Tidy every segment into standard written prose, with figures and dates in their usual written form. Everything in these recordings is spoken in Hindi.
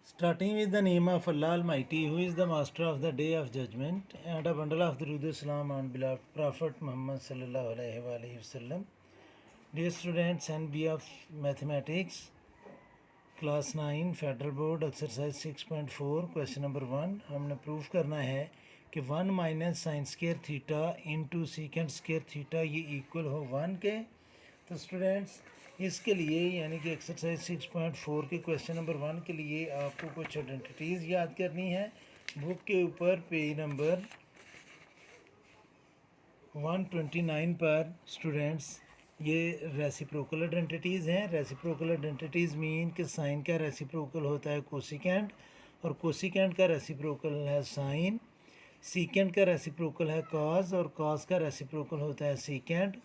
Starting with the name of Allah Almighty, who is the master of the day of judgment, and a bundle of the Rudu Salam on beloved Prophet Muhammad sallallahu alaihi wasallam. Dear students and B of Mathematics, Class 9 Federal Board Exercise 6.4 Question number 1 हमने प्रूफ करना है कि 1 minus sine square theta into सीकेंड square theta ये इक्वल हो 1 के। तो स्टूडेंट्स इसके लिए यानी कि एक्सरसाइज 6.4 के क्वेश्चन नंबर 1 के लिए आपको कुछ आइडेंटिटीज़ याद करनी है। बुक के ऊपर पेज नंबर 129 पर स्टूडेंट्स ये रेसिप्रोकल आइडेंटिटीज़ हैं। रेसिप्रोकल आइडेंटिटीज़ मीन कि साइन का रेसिप्रोकल होता है कोसिकेंड और कोसिकेंड का रेसिप्रोकल है साइन, सीकेंड का रेसिप्रोकल है कॉस और कॉस का रेसिप्रोकल होता है सीकेंड,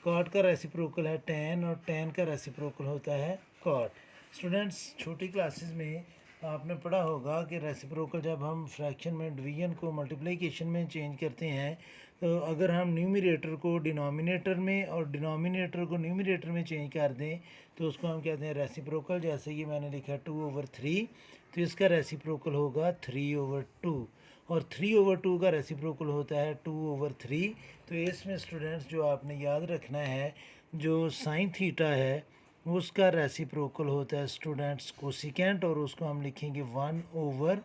कॉट का रेसिप्रोकल है टेन और टेन का रेसिप्रोकल होता है कॉट। स्टूडेंट्स छोटी क्लासेस में आपने पढ़ा होगा कि रेसिप्रोकल जब हम फ्रैक्शन में डिवीजन को मल्टीप्लिकेशन में चेंज करते हैं तो अगर हम न्यूमरेटर को डिनोमिनेटर में और डिनोमिनेटर को न्यूमरेटर में चेंज कर दें तो उसको हम कहते हैं रेसिप्रोकल। जैसे ये मैंने लिखा 2/3 तो इसका रेसिप्रोकल होगा 3/2 और 3/2 का रेसिप्रोकल होता है 2/3। तो इसमें स्टूडेंट्स जो आपने याद रखना है जो साइन थीटा है उसका रेसिप्रोकल होता है स्टूडेंट्स कोसिकेंट और उसको हम लिखेंगे 1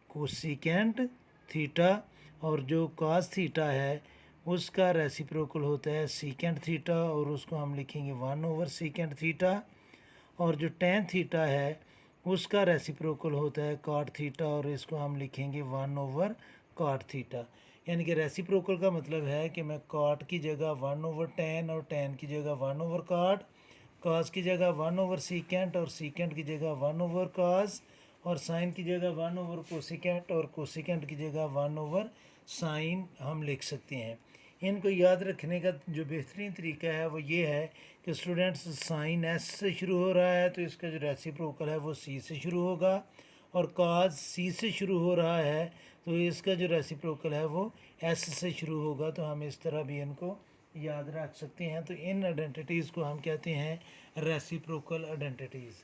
कोसिकेंट थीटा, और जो कॉस थीटा है उसका रेसिप्रोकल होता है सीकेंट थीटा और उसको हम लिखेंगे 1 सीकेंट थीटा, और जो टेन थीटा है उसका रेसिप्रोकल होता है कॉट थीटा और इसको हम लिखेंगे 1 कॉट थीटा। यानी कि रेसिप्रोकल का मतलब है कि मैं कॉट की जगह 1/10 और टेन की जगह 1 कॉट, कॉस की जगह 1 सीकेंट और सीकेंट की जगह 1 कॉस और साइन की जगह 1 कोसिकेंट और कोसिकेंट की जगह 1 साइन हम लिख सकते हैं। इनको याद रखने का जो बेहतरीन तरीका है वो ये है कि स्टूडेंट्स साइन एस से शुरू हो रहा है तो इसका जो रेसिप्रोकल है वो सी से शुरू होगा, और कॉस सी से शुरू हो रहा है तो इसका जो रेसिप्रोकल है वो एस से शुरू होगा। तो हम इस तरह भी इनको याद रख सकते हैं। तो इन आइडेंटिटीज़ को हम कहते हैं रेसिप्रोकल आइडेंटिटीज़।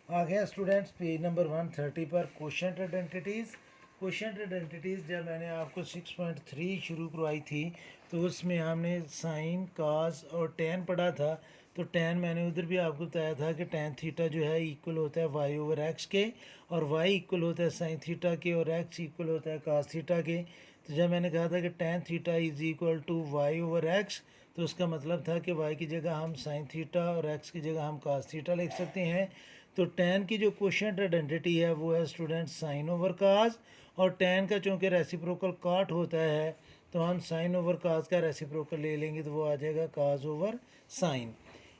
आ गया स्टूडेंट्स पेज नंबर 130 पर कोशेंट आइडेंटिटीज़। कोशेंट आइडेंटिटीज़ जब मैंने आपको 6.3 शुरू करवाई थी तो उसमें हमने साइन कास और टेन पढ़ा था। तो टेन मैंने उधर भी आपको बताया था कि टेन थीटा जो है इक्वल होता है y/x के और y इक्वल होता है साइन थीटा के और x इक्वल होता है कास थीटा के। तो जब मैंने कहा था कि tan theta is equal to y/x तो उसका मतलब था कि y की जगह हम साइन थीटा और x की जगह हम कास थीटा लिख सकते हैं। तो टेन की जो कोशेंट आइडेंटिटी है वो है स्टूडेंट sin/cos, और टेन का चूँकि रेसिप्रोकल कॉट होता है तो हम sin/cos का रेसिप्रोकल ले लेंगे तो वो आ जाएगा cos/sin।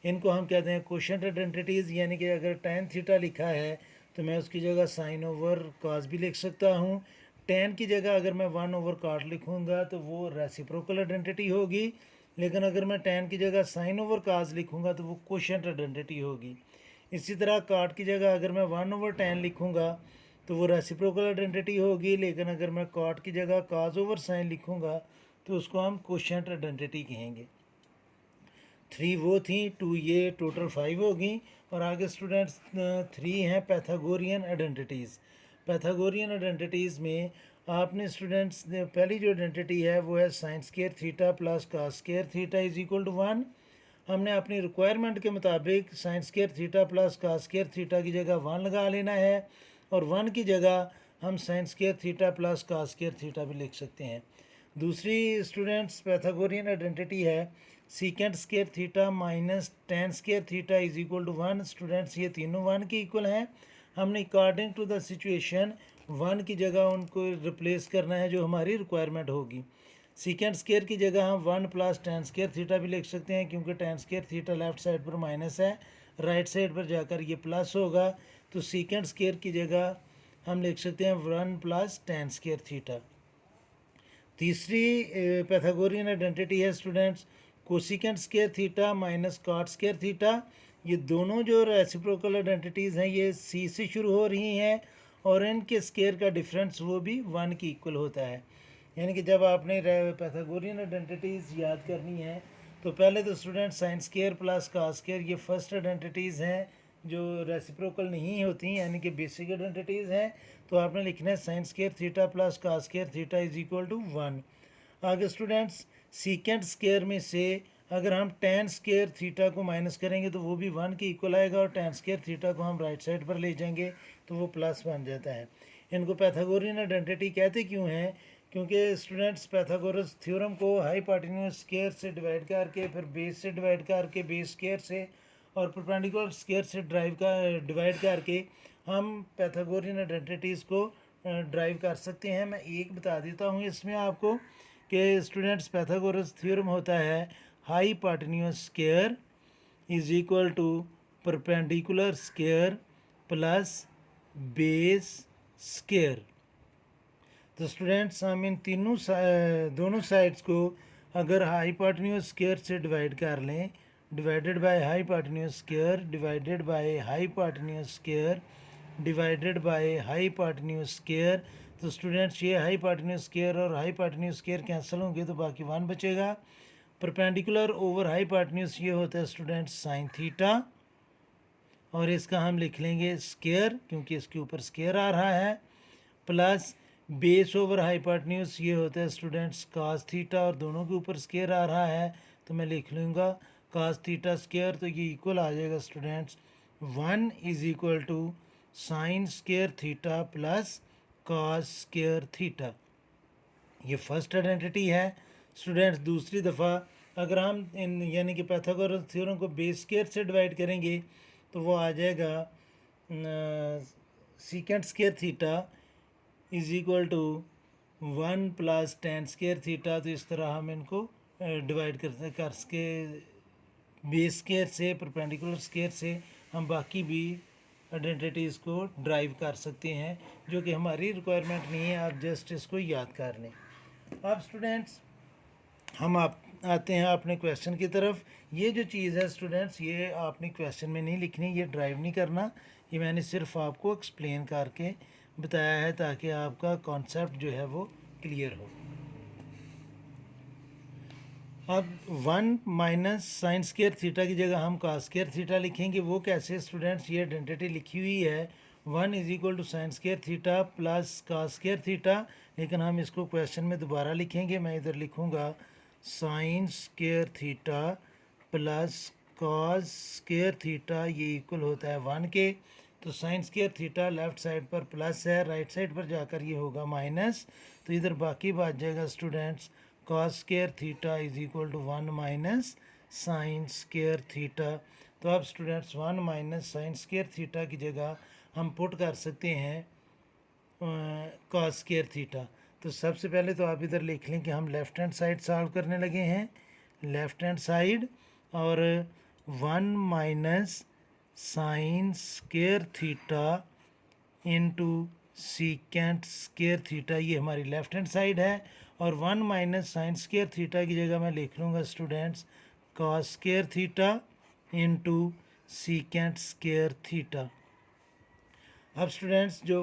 इनको हम कहते हैं कोशेंट आइडेंटिटीज़। यानी कि अगर टेन थीटा लिखा है तो मैं उसकी जगह sin/cos भी लिख सकता हूँ। टेन की जगह अगर मैं 1/cot लिखूँगा तो वो रेसिप्रोकल आइडेंटिटी होगी, लेकिन अगर मैं टेन की जगह sin/cos लिखूँगा तो वो कोशेंट आइडेंटिटी होगी। इसी तरह काट की जगह अगर मैं 1/10 लिखूँगा तो वो रेसिप्रोकल आइडेंटिटी होगी, लेकिन अगर मैं काट की जगह cos/sin लिखूँगा तो उसको हम कोशेंट आइडेंटिटी कहेंगे। 3 वो थी, 2 ये, टोटल 5 होगी। और आगे स्टूडेंट्स 3 हैं पैथागोरियन आइडेंटिटीज़। पैथागोरियन आइडेंटिटीज़ में आपने स्टूडेंट्स पहली जो आइडेंटिटी है वो है sine square theta plus cos square theta is equal to 1। हमने अपनी रिक्वायरमेंट के मुताबिक sine square theta plus cos square theta की जगह 1 लगा लेना है और 1 की जगह हम sine square theta plus cos square theta भी लिख सकते हैं। दूसरी स्टूडेंट्स पैथागोरियन आइडेंटिटी है secant square theta minus tan square theta is equal to 1। Students ये तीनों 1 के इक्वल हैं। हमने अकॉर्डिंग टू द सिचुएशन 1 की जगह उनको रिप्लेस करना है जो हमारी रिक्वायरमेंट होगी। सीकेंट स्केयर की जगह हम 1 प्लस टेन स्केयर थीटा भी लिख सकते हैं क्योंकि ten square theta left side पर माइनस है, राइट साइड पर जाकर ये प्लस होगा। तो सीकेंट स्केयर की जगह हम लिख सकते हैं 1 प्लस टेन स्केयर थीटा। तीसरी पैथागोरियन आइडेंटिटी है students cosecant square theta minus cot square theta. ये दोनों जो रेसिप्रोकल आइडेंटिटीज़ हैं ये सी से शुरू हो रही हैं और इनके स्केयर का डिफरेंस वो भी 1 की इक्वल होता है। यानी कि जब आपने पैथागोरियन आइडेंटिटीज़ याद करनी है तो पहले तो student sine square plus cos square ये फर्स्ट आइडेंटिटीज़ हैं जो रेसिप्रोकल नहीं होती यानी कि बेसिक आइडेंटिटीज़ हैं, तो आपने लिखना है sine square theta plus cos square theta is equal to 1। आगे स्टूडेंट्स सीकेंट स्क्वायर में से अगर हम टेन स्क्वायर थीटा को माइनस करेंगे तो वो भी 1 के इक्वल आएगा, और टेन स्क्वायर थीटा को हम राइट साइड पर ले जाएंगे तो वो प्लस बन जाता है। इनको पैथागोरियन आइडेंटिटी कहते क्यों हैं? क्योंकि स्टूडेंट्स पैथागोरस थ्योरम को हाइपोटेन्यूज स्क्वायर से डिवाइड करके, फिर बेस से डिवाइड करके, बेस स्क्वायर से और परपेंडिकुलर स्क्वायर से डिवाइड करके हम पैथागोरियन आइडेंटिटीज़ को ड्राइव कर सकते हैं। मैं एक बता देता हूँ इसमें आपको कि स्टूडेंट्स पैथागोरस थ्योरम होता है hypotenuse square is equal to perpendicular square plus base square. तो स्टूडेंट्स हम इन दोनों साइड्स को अगर हाइपोटेन्यूज स्क्वायर से डिवाइड कर लें, divided by hypotenuse square divided by hypotenuse square divided by hypotenuse square, तो स्टूडेंट्स ये हाइपोटेन्यूज स्क्वायर और हाइपोटेन्यूज स्क्वायर कैंसिल होंगे तो बाकी 1 बचेगा। परपेंडिकुलर ओवर हाइपोटेन्यूज ये होता है स्टूडेंट्स साइन थीटा, और इसका हम लिख लेंगे स्क्वायर क्योंकि इसके ऊपर स्क्वायर आ रहा है, प्लस बेस ओवर हाइपोटेन्यूज ये होता है स्टूडेंट्स कास थीटा, और दोनों के ऊपर स्क्वायर आ रहा है तो मैं लिख लूँगा कास थीटा स्क्वायर, तो ये इक्वल आ जाएगा students 1 is equal to sine square theta plus cos square theta. ये फर्स्ट आइडेंटिटी है स्टूडेंट्स। दूसरी दफ़ा अगर हम इन यानी कि पैथागोरस थ्योरम को बेस स्क्वायर से डिवाइड करेंगे तो वो आ जाएगा secant square theta is equal to 1 plus tan square theta. तो इस तरह हम इनको डिवाइड कर सके बेस स्क्वायर से, परपेंडिकुलर स्क्वायर से हम बाकी भी आइडेंटिटीज़ को ड्राइव कर सकते हैं, जो कि हमारी रिक्वायरमेंट नहीं है, आप जस्ट इसको याद कर लें। अब स्टूडेंट्स हम आते हैं अपने क्वेश्चन की तरफ। ये जो चीज़ है स्टूडेंट्स ये आपने क्वेश्चन में नहीं लिखनी, ये ड्राइव नहीं करना, ये मैंने सिर्फ आपको एक्सप्लेन करके बताया है ताकि आपका कॉन्सेप्ट जो है वो क्लियर हो। अब 1 माइनस साइन स्क्वायर थीटा की जगह हम कॉस स्क्वायर थीटा लिखेंगे। वो कैसे स्टूडेंट्स? ये आइडेंटिटी लिखी हुई है 1 is equal to sine square theta plus cos square theta, लेकिन हम इसको क्वेश्चन में दोबारा लिखेंगे। मैं इधर लिखूँगा sign square theta plus cos square theta, ये इक्वल होता है 1 के। तो sine square theta left side पर प्लस है, राइट साइड पर जाकर ये होगा माइनस, तो इधर बाकी बात जाएगा students cos square theta is equal to 1 minus sine square theta. तो अब students 1 minus sine square theta की जगह हम पुट कर सकते हैं कॉस स्क्वायर थीटा। तो सबसे पहले तो आप इधर लिख लें कि हम लेफ़्ट हैंड साइड सॉल्व करने लगे हैं, लेफ़्ट हैंड साइड, और 1 minus sine square theta into secant square theta, ये हमारी लेफ़्ट हैंड साइड है, और 1 माइनस साइन स्क्वायर थीटा की जगह मैं लिख लूँगा students cos square theta into secant square theta. अब स्टूडेंट्स जो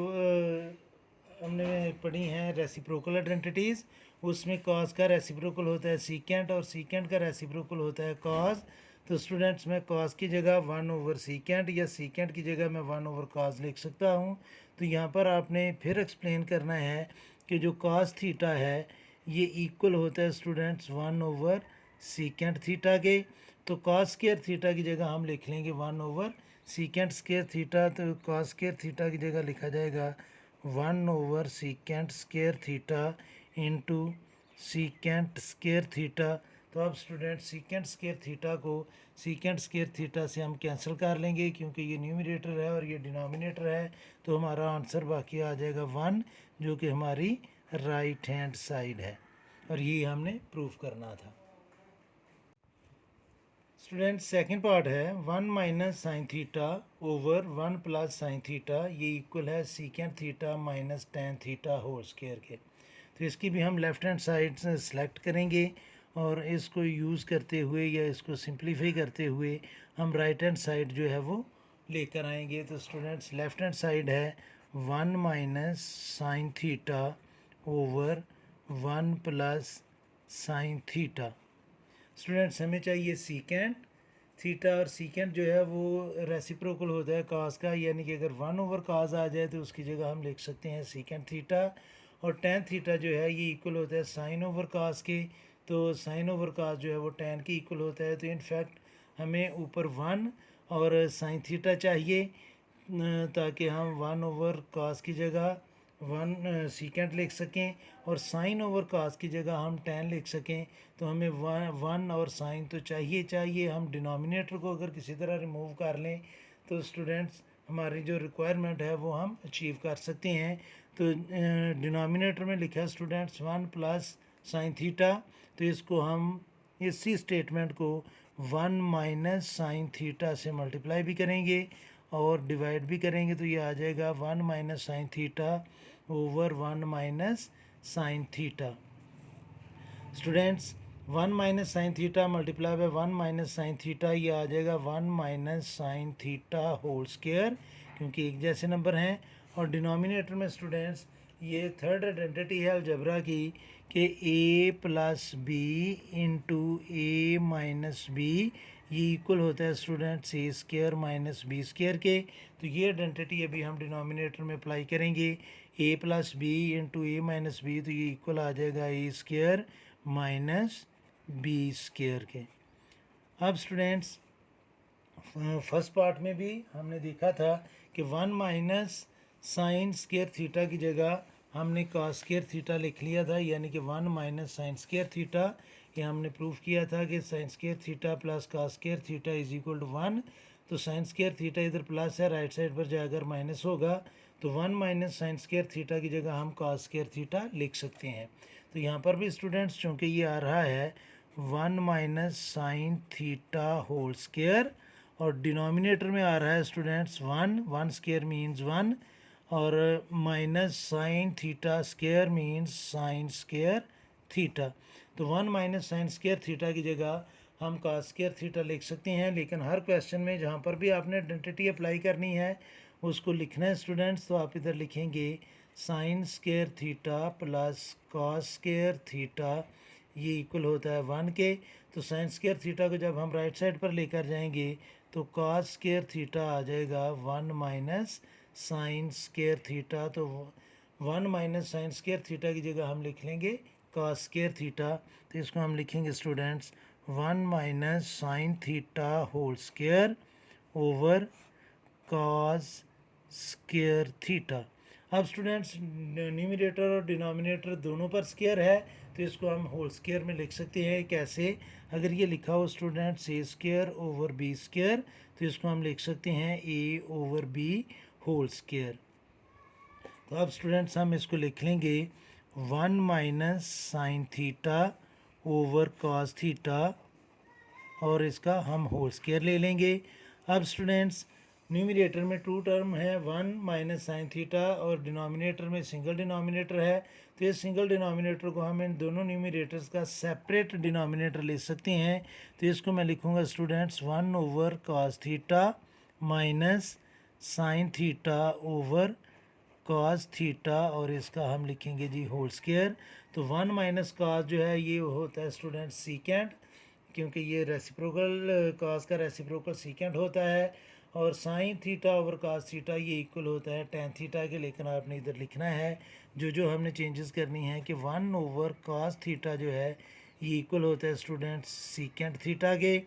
हमने पढ़ी हैं रेसिप्रोकल आइडेंटिटीज़, उसमें कॉस का रेसिप्रोकल होता है सीकेंट और सीकेंट का रेसिप्रोकल होता है कॉस। तो स्टूडेंट्स मैं कॉस की जगह 1 ओवर सीकेंट या सीकेंट की जगह मैं 1 ओवर कॉस लिख सकता हूँ। तो यहाँ पर आपने फिर एक्सप्लेन करना है कि जो कॉस थीटा है ये इक्वल होता है स्टूडेंट्स 1 ओवर सीकेंट थीटा के। तो कॉस स्क्वायर थीटा की जगह हम लिख लेंगे 1 ओवर सीकेंट स्क्वायर थीटा। तो कॉस स्क्वायर थीटा की जगह लिखा जाएगा 1 over secant square theta into secant square theta. तो अब स्टूडेंट सीकेंट स्क्वायर थीटा को सीकेंट स्क्वायर थीटा से हम कैंसिल कर लेंगे क्योंकि ये न्यूमरेटर है और ये डिनोमिनेटर है, तो हमारा आंसर बाकी आ जाएगा 1, जो कि हमारी राइट हैंड साइड है, और ये हमने प्रूफ करना था। स्टूडेंट सेकंड पार्ट है 1 minus sine theta over 1 plus sine theta, ये इक्वल है secant theta minus tan theta whole square के। तो इसकी भी हम लेफ़्ट हैंड साइड से सेलेक्ट करेंगे और इसको यूज़ करते हुए या इसको सिंप्लीफाई करते हुए हम राइट हैंड साइड जो है वो लेकर आएंगे। तो स्टूडेंट्स लेफ़्ट हैंड साइड है 1 minus sine theta over 1 plus sine theta. Students हमें चाहिए सीकेंट, थीटा और सीकेंट जो है वो रेसिप्रोकल होता है कास का, यानी कि अगर 1/cos आ जाए तो उसकी जगह हम लिख सकते हैं सीकेंट थीटा। और टेन थीटा जो है ये इक्वल होता है sin/cos के, तो sin/cos जो है वो टेन के इक्वल होता है। तो इनफैक्ट हमें ऊपर 1 और sin थीटा चाहिए, ताकि हम 1/cos की जगह 1 सीकेंट लिख सकें और sin/cos की जगह हम टेन लिख सकें। तो हमें 1 और साइन तो चाहिए। हम डिनोमिनेटर को अगर किसी तरह रिमूव कर लें तो स्टूडेंट्स हमारी जो रिक्वायरमेंट है वो हम अचीव कर सकते हैं। तो डिनोमिनेटर में लिखा है स्टूडेंट्स 1 प्लस साइन थीटा, तो इसको हम इसी स्टेटमेंट को 1 माइनस साइन थीटा से मल्टीप्लाई भी करेंगे और डिवाइड भी करेंगे, तो ये आ जाएगा 1 minus sine theta over 1 minus sine theta. Students 1 minus sine theta multiply by 1 minus sine theta, ये आ जाएगा 1 minus sine theta whole square, क्योंकि एक जैसे नंबर हैं। और डिनोमिनेटर में स्टूडेंट्स ये थर्ड आइडेंटिटी है अलजबरा की कि a plus B into A minus B, ये इक्वल होता है students A square minus B square के। तो ये आइडेंटिटी अभी हम डिनोमिनेटर में अप्लाई करेंगे, a plus B into A minus B, तो ये इक्वल आ जाएगा A square minus B square के। अब स्टूडेंट्स फर्स्ट पार्ट में भी हमने देखा था कि 1 माइनस साइन स्क्वायर थीटा की जगह हमने कॉस स्क्वायर थीटा लिख लिया था, यानी कि 1 माइनस साइन स्क्वायर थीटा। ये हमने प्रूफ किया था कि sine square theta plus cos square theta is equal to 1। तो साइन स्क्वायर थीटा इधर प्लस है, राइट साइड पर जाकर माइनस होगा, तो 1 माइनस साइन स्क्वायर थीटा की जगह हम कॉस स्क्वायर थीटा लिख सकते हैं। तो यहाँ पर भी स्टूडेंट्स चूँकि ये आ रहा है 1 minus sine theta whole square और डिनोमिनेटर में आ रहा है स्टूडेंट्स 1 स्क्वायर मीन्स 1 और minus sine theta square means sign square theta. तो 1 माइनस साइन स्क्वायर थीटा की जगह हम कॉस स्क्वायर थीटा लिख सकते हैं। लेकिन हर क्वेश्चन में जहाँ पर भी आपने आइडेंटिटी अप्लाई करनी है उसको लिखना है स्टूडेंट्स, तो आप इधर लिखेंगे sign square theta plus cos square theta, ये इक्वल होता है 1 के। तो साइन स्क्वायर थीटा को जब हम राइट साइड पर लेकर जाएंगे तो कॉस स्क्वायर थीटा आ जाएगा 1 माइनस साइन स्क्वायर थीटा। तो 1 माइनस साइन स्क्वायर थीटा की जगह हम लिख लेंगे कॉस स्क्वायर थीटा। तो इसको हम लिखेंगे students 1 minus sine theta whole square over cos square theta. अब स्टूडेंट्स न्यूमरेटर और डिनोमिनेटर दोनों पर स्क्वायर है, तो इसको हम होल स्क्वायर में लिख सकते हैं। कैसे? अगर ये लिखा हो students A square over B square, तो इसको हम लिख सकते हैं ए ओवर बी होल स्क्वायर। तो अब स्टूडेंट्स हम इसको लिख लेंगे 1 minus sine theta over cos theta और इसका हम होल स्क्वायर ले लेंगे। अब स्टूडेंट्स न्यूमरेटर में 2 टर्म है 1 माइनस साइन थीटा और डिनोमिनेटर में सिंगल डिनोमिनेटर है, तो इस सिंगल डिनोमिनेटर को हम इन दोनों न्यूमरेटर्स का सेपरेट डिनोमिनेटर ले सकते हैं। तो इसको मैं लिखूंगा students 1 over cos theta minus sine theta over cos theta और इसका हम लिखेंगे जी होल स्क्वायर। तो 1 माइनस कॉस जो है ये होता है स्टूडेंट सीकेंट, क्योंकि ये रेसिप्रोकल कॉस का रेसिप्रोकल सीकेंट होता है। और sign theta over cos theta ये इक्वल होता है टेन थीटा के, लेकिन आपने इधर लिखना है जो हमने चेंजेस करनी है कि 1 ओवर कॉस थीटा जो है ये इक्वल होता है स्टूडेंट्स सीकेंट थीटा के,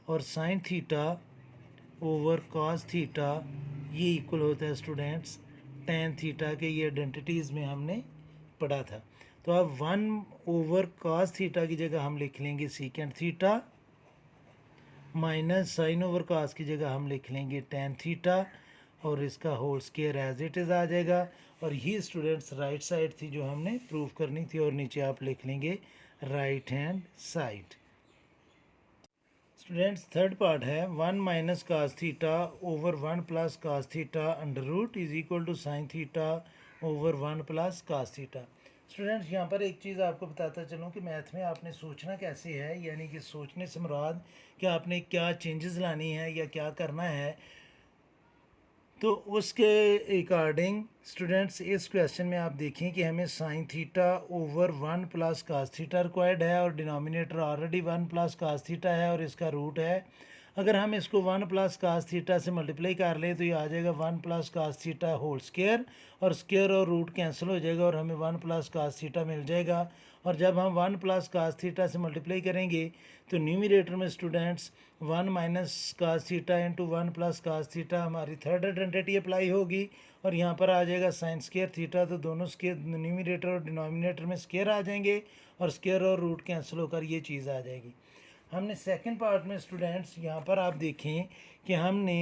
और sign theta over cos theta ये इक्वल होता है स्टूडेंट्स टेन थीटा के। ये आइडेंटिटीज़ में हमने पढ़ा था। तो अब 1 ओवर कॉस थीटा की जगह हम लिख लेंगे secant theta minus sine over cos की जगह हम लिख लेंगे टेन थीटा और इसका whole square as it is आ जाएगा। और ये स्टूडेंट्स राइट साइड थी जो हमने प्रूफ करनी थी, और नीचे आप लिख लेंगे right hand side. Students third part है 1 minus cos theta over 1 plus cos theta under root is equal to sine theta over 1 plus cos theta. Students यहाँ पर एक चीज़ आपको बताता चलूँ कि मैथ में आपने सोचना कैसे है, यानी कि सोचने से मुराद कि आपने क्या चेंजेस लानी है या क्या करना है। तो उसके अकॉर्डिंग स्टूडेंट्स इस क्वेश्चन में आप देखें कि हमें sine theta over 1 plus cos theta required है और denominator already 1 plus cos theta है और इसका रूट है अगर हम इसको 1 प्लस कास थीटा से मल्टीप्लाई कर लें तो ये आ जाएगा 1 plus cos theta whole square, और स्क्वायर और रूट कैंसिल हो जाएगा और हमें 1 प्लस कास थीटा मिल जाएगा। और जब हम 1 प्लस कास थीटा से मल्टीप्लाई करेंगे तो न्यूमरेटर में students 1 minus cos theta into 1 plus cos theta हमारी थर्ड आइडेंटिटी अप्लाई होगी, और यहाँ पर आ जाएगा साइन स्क्वायर थीटा, तो दोनों स्क्वायर न्यूमरेटर और डिनोमिनेटर में स्क्वायर आ जाएंगे और स्क्वायर और रूट कैंसिल होकर ये चीज़ आ जाएगी। हमने सेकंड पार्ट में स्टूडेंट्स यहाँ पर आप देखें कि हमने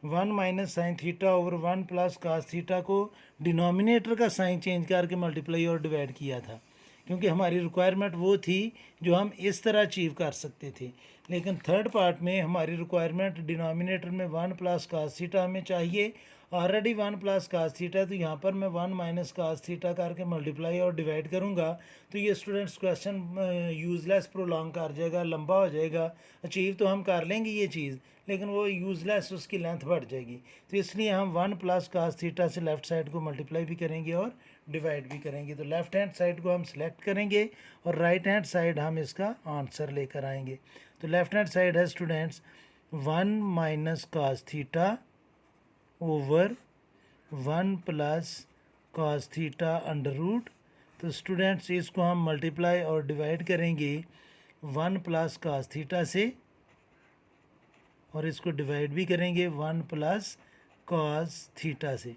1 minus sine theta over 1 plus cos theta को डिनोमिनेटर का साइन चेंज करके मल्टीप्लाई और डिवाइड किया था, क्योंकि हमारी रिक्वायरमेंट वो थी जो हम इस तरह अचीव कर सकते थे। लेकिन थर्ड पार्ट में हमारी रिक्वायरमेंट डिनोमिनेटर में 1 प्लस कास थीटा हमें चाहिए, ऑलरेडी 1 प्लस कास थीटा, तो यहाँ पर मैं 1 माइनस कास थीटा करके मल्टीप्लाई और डिवाइड करूँगा तो ये स्टूडेंट्स क्वेश्चन यूज़लेस प्रोलॉन्ग कर जाएगा, लंबा हो जाएगा। अचीव तो हम कर लेंगे ये चीज़, लेकिन वो यूज़लेस, उसकी लेंथ बढ़ जाएगी। तो इसलिए हम 1 प्लस कास थीटा से लेफ़्ट साइड को मल्टीप्लाई भी करेंगे और डिवाइड भी करेंगे। तो लेफ़्ट हैंड साइड को हम सिलेक्ट करेंगे और राइट हैंड साइड हम इसका आंसर लेकर आएंगे। तो लेफ़्ट हैंड साइड है students 1 minus cos theta over 1 plus cos theta under root. तो स्टूडेंट्स इसको हम मल्टीप्लाई और डिवाइड करेंगे 1 प्लस कास थीटा से, और इसको डिवाइड भी करेंगे 1 प्लस कास थीटा से।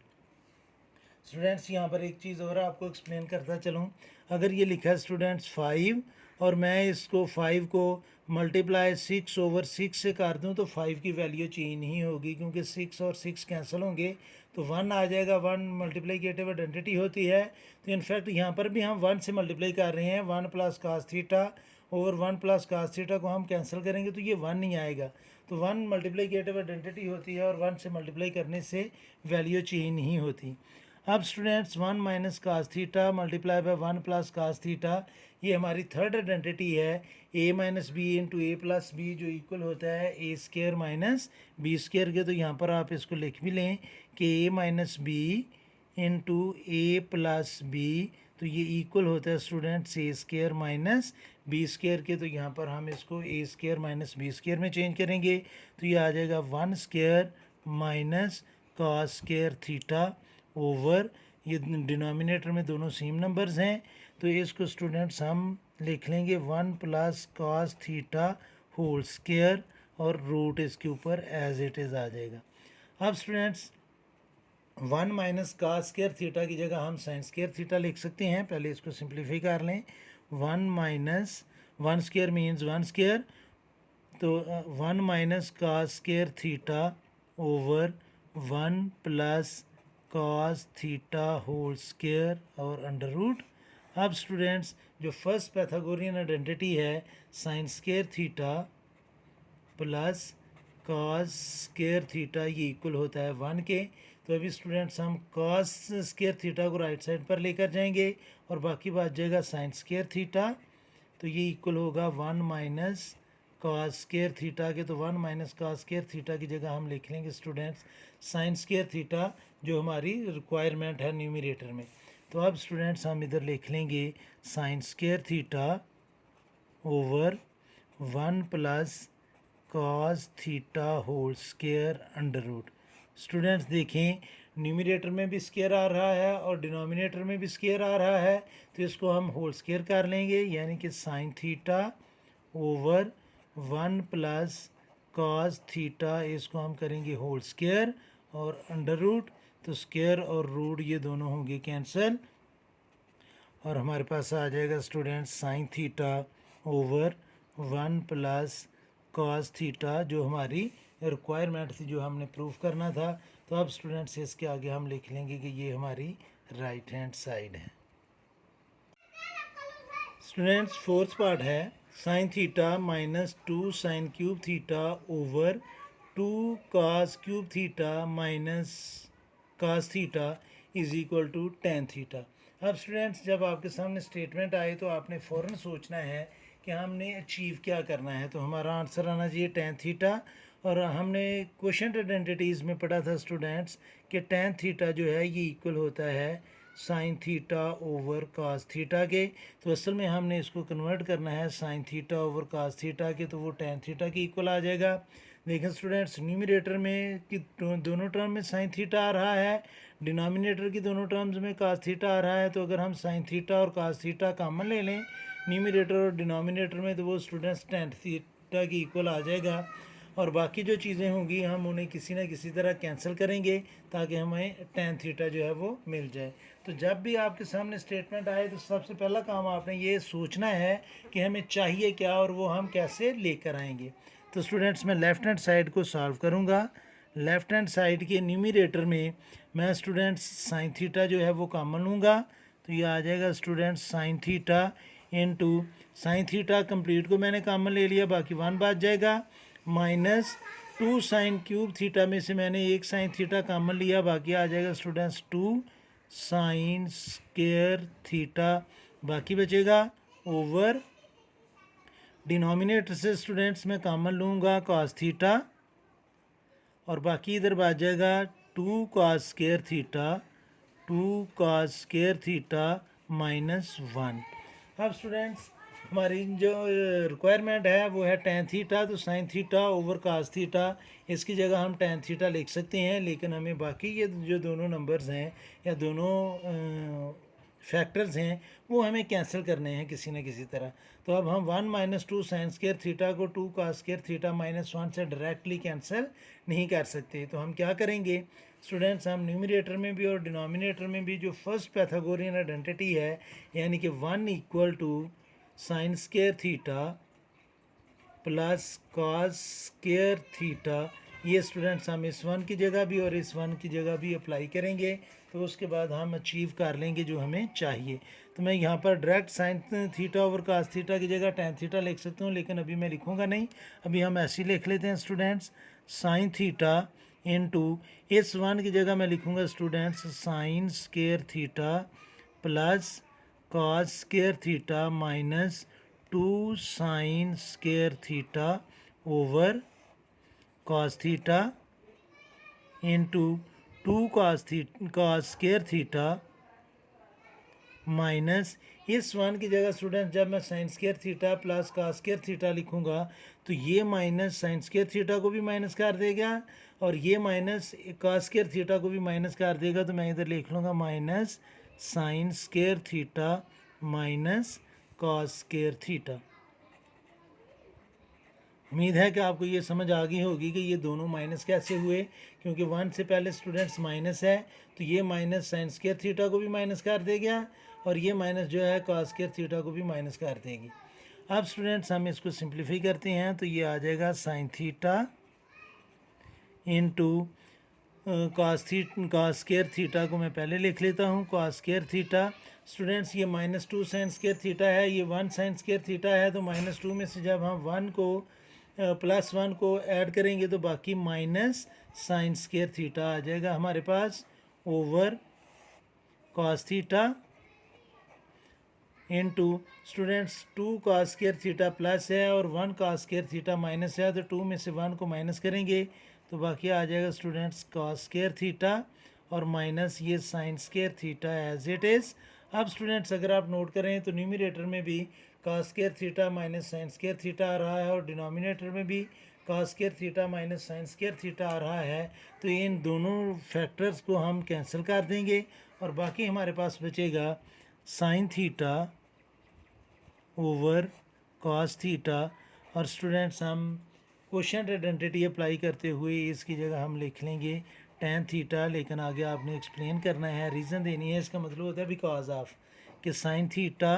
स्टूडेंट्स यहाँ पर एक चीज़ और आपको एक्सप्लेन करता चलूँ। अगर ये लिखा है स्टूडेंट्स 5 और मैं इसको 5 को मल्टीप्लाई 6 ओवर 6 से कर दूँ तो 5 की वैल्यू चेंज नहीं होगी, क्योंकि 6 और 6 कैंसिल होंगे तो 1 आ जाएगा। 1 मल्टीप्लिकेटिव आइडेंटिटी होती है, तो इनफैक्ट यहाँ पर भी हम 1 से मल्टीप्लाई कर रहे हैं। 1 plus cos theta over 1 plus cos theta को हम कैंसिल करेंगे तो ये 1 नहीं आएगा। तो 1 मल्टीप्लिकेटिव आइडेंटिटी होती है और 1 से मल्टीप्लाई करने से वैल्यू चेंज नहीं होती। अब students 1 minus cos theta multiply by 1 plus cos theta, ये हमारी थर्ड आइडेंटिटी है। a minus b into a plus b जो इक्वल होता है a square minus b square के। तो यहाँ पर आप इसको लिख भी लें कि a minus b into a plus b, तो ये इक्वल होता है students a square minus b square के। तो यहाँ पर हम इसको a square minus b square में चेंज करेंगे तो ये आ जाएगा 1 square minus cos square theta over, ये डिनोमिनेटर में दोनों सेम नंबर्स हैं तो इसको स्टूडेंट्स हम लिख लेंगे 1 plus cos theta whole square और रूट इसके ऊपर एज इट इज़ आ जाएगा। अब students 1 minus cos square theta की जगह हम साइन स्केयर थीटा लिख सकते हैं। पहले इसको सिंप्लीफाई कर लें। 1 माइनस 1 स्केयर मीन्स 1 स्केयर, तो 1 minus cos square theta over 1 plus cos theta whole square और अंडर रूट। अब स्टूडेंट्स जो फर्स्ट पैथागोरियन आइडेंटिटी है sine square theta plus cos square theta, ये इक्वल होता है 1 के। तो अभी स्टूडेंट्स हम कास स्केयर थीटा को राइट साइड पर लेकर जाएंगे और बाकी बात जाएगा साइन स्केयर थीटा, तो ये इक्वल होगा 1 माइनस कास स्केयर थीटा के। तो 1 माइनस कास स्केयर थीटा की जगह हम लिख लेंगे स्टूडेंट्स साइन स्केयर थीटा जो हमारी रिक्वायरमेंट है न्यूमरेटर में। तो अब स्टूडेंट्स हम इधर लिख लेंगे sine square theta over 1 plus cos theta whole square under root. Students देखें न्यूमरेटर में भी स्केयर आ रहा है और डिनोमिनेटर में भी स्केयर आ रहा है, तो इसको हम होल स्केयर कर लेंगे, यानी कि sine theta over 1 plus cos theta, इसको हम करेंगे होल स्केयर और अंडर रूट, तो स्केयर और रूट ये दोनों होंगे कैंसिल और हमारे पास आ जाएगा students sine theta over 1 plus cos theta जो हमारी रिक्वायरमेंट थी, जो हमने प्रूफ करना था। तो अब स्टूडेंट्स इसके आगे हम लिख लेंगे कि ये हमारी राइट हैंड साइड है। स्टूडेंट्स फोर्थ पार्ट है sine theta minus 2 sine cube theta over 2 cos cube theta minus cos theta is equal to tan theta. अब स्टूडेंट्स जब आपके सामने स्टेटमेंट आए तो आपने फ़ौरन सोचना है कि हमने अचीव क्या करना है। तो हमारा आंसर आना चाहिए टेन थीटा, और हमने क्वोशंट आइडेंटिटीज़ में पढ़ा था स्टूडेंट्स कि टेन थीटा जो है ये इक्वल होता है sine theta over cos theta के। तो असल में हमने इसको कन्वर्ट करना है sine theta over cos theta के, तो वो टेन थीटा के इक्वल आ जाएगा। लेकिन स्टूडेंट्स न्यूमरेटर में कि दोनों टर्म में साइन थीटा आ रहा है, डिनोमिनेटर की दोनों टर्म्स में कास थीटा आ रहा है, तो अगर हम साइन थीटा और कास थीटा कॉमन ले लें न्यूमरेटर और डिनोमिनेटर में, तो वो स्टूडेंट्स टेन थीटा की इक्वल आ जाएगा। और बाकी जो चीज़ें होंगी हम उन्हें किसी न किसी तरह कैंसिल करेंगे ताकि हमें टेन थीटा जो है वो मिल जाए। तो जब भी आपके सामने स्टेटमेंट आए तो सबसे पहला काम आपने ये सोचना है कि हमें चाहिए क्या और वो हम कैसे लेकर आएंगे। तो स्टूडेंट्स मैं लेफ़्ट हैंड साइड को सॉल्व करूँगा। लेफ़्ट हैंड साइड के न्यूमरेटर में मैं स्टूडेंट्स साइन थीटा जो है वो कॉमन लूँगा, तो ये आ जाएगा students sine theta into sine theta complete को मैंने कॉमन ले लिया, बाकी वन बच जाएगा, माइनस 2 साइन क्यूब थीटा में से मैंने एक साइन थीटा कॉमन लिया, बाकी आ जाएगा स्टूडेंट्स 2 साइन स्क्वायर थीटा, बाकी बचेगा ओवर डिनोमिनेटर से स्टूडेंट्स मैं कॉमन लूँगा कॉस थीटा और बाकी इधर बच जाएगा 2 cos square theta, 2 cos square theta minus 1। अब स्टूडेंट्स हमारी जो रिक्वायरमेंट है वो है टेन थीटा, तो sine theta over cos theta, इसकी जगह हम टेन थीटा लिख सकते हैं, लेकिन हमें बाकी ये जो दोनों नंबर्स हैं या दोनों फैक्टर्स हैं वो हमें कैंसिल करने हैं किसी न किसी तरह। तो अब हम 1 माइनस 2 साइन स्क्वायर थीटा को 2 कास स्क्वायर थीटा माइनस 1 से डायरेक्टली कैंसिल नहीं कर सकते, तो हम क्या करेंगे स्टूडेंट्स, हम न्यूमरेटर में भी और डिनोमिनेटर में भी जो फर्स्ट पैथागोरियन आइडेंटिटी है यानी कि 1 equal to sine square theta plus cos square theta, ये स्टूडेंट्स हम इस वन की जगह भी और इस वन की जगह भी अप्लाई करेंगे, तो उसके बाद हम अचीव कर लेंगे जो हमें चाहिए। तो मैं यहाँ पर direct sine theta over cos theta की जगह टेन थीटा लिख सकता हूँ, लेकिन अभी मैं लिखूँगा नहीं, अभी हम ऐसे ही लिख लेते हैं स्टूडेंट्स, साइन थीटा इनटू इस वन की जगह मैं लिखूँगा students sine square theta plus cos square theta minus 2 sine square theta over cos theta into 2 cos square theta minus इस वन की जगह स्टूडेंट जब मैं sign square theta plus cos square theta लिखूँगा तो ये माइनस साइन स्क्वायर थीटा को भी माइनस कर देगा और ये माइनस कॉस स्क्वायर थीटा को भी माइनस कर देगा, तो मैं इधर लिख लूँगा minus sine square theta minus cos square theta. उम्मीद है कि आपको ये समझ आ गई होगी कि ये दोनों माइनस कैसे हुए, क्योंकि वन से पहले स्टूडेंट्स माइनस है तो ये माइनस साइन स्क्वायर थीटा को भी माइनस कर देगा और ये माइनस जो है कॉस स्क्वायर थीटा को भी माइनस कर देगी। अब स्टूडेंट्स हम इसको सिंप्लीफाई करते हैं तो ये आ जाएगा sine theta into cos square theta को मैं पहले लिख लेता हूँ कॉस स्क्वायर थीटा। स्टूडेंट्स ये माइनस 2 साइन स्क्वायर थीटा है, ये 1 साइन स्क्वायर थीटा है, तो माइनस 2 में से जब हम 1 को प्लस 1 को ऐड करेंगे तो बाकी माइनस साइन स्क्वायर थीटा आ जाएगा हमारे पास over cos theta into students 2 cos square theta plus है और 1 कॉस स्क्वायर थीटा माइनस है, तो 2 में से 1 को माइनस करेंगे तो बाकी आ जाएगा स्टूडेंट्स कॉस स्क्वायर थीटा और माइनस ये sine square theta as it is. अब स्टूडेंट्स अगर आप नोट करें तो न्यूमरेटर में भी cos square theta minus sine square theta आ रहा है और डिनोमिनेटर में भी cos square theta minus sine square theta आ रहा है, तो इन दोनों फैक्टर्स को हम कैंसिल कर देंगे और बाकी हमारे पास बचेगा sign theta over cos theta. और स्टूडेंट्स हम क्वोशिएंट आइडेंटिटी अप्लाई करते हुए इसकी जगह हम लिख लेंगे टेन थीटा, लेकिन आगे आपने एक्सप्लेन करना है, रीज़न देनी है, इसका मतलब होता है बिकॉज ऑफ कि sine theta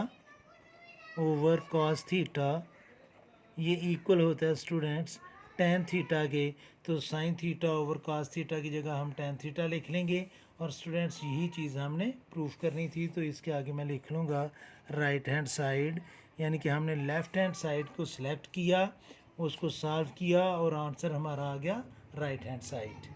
over cos theta ये इक्वल होता है स्टूडेंट्स टेन थीटा के, तो sine theta over cos theta की जगह हम टेन थीटा लिख लेंगे और स्टूडेंट्स यही चीज़ हमने प्रूफ करनी थी, तो इसके आगे मैं लिख लूँगा राइट हैंड साइड, यानी कि हमने लेफ़्ट हैंड साइड को सिलेक्ट किया, उसको सॉल्व किया और आंसर हमारा आ गया right hand side.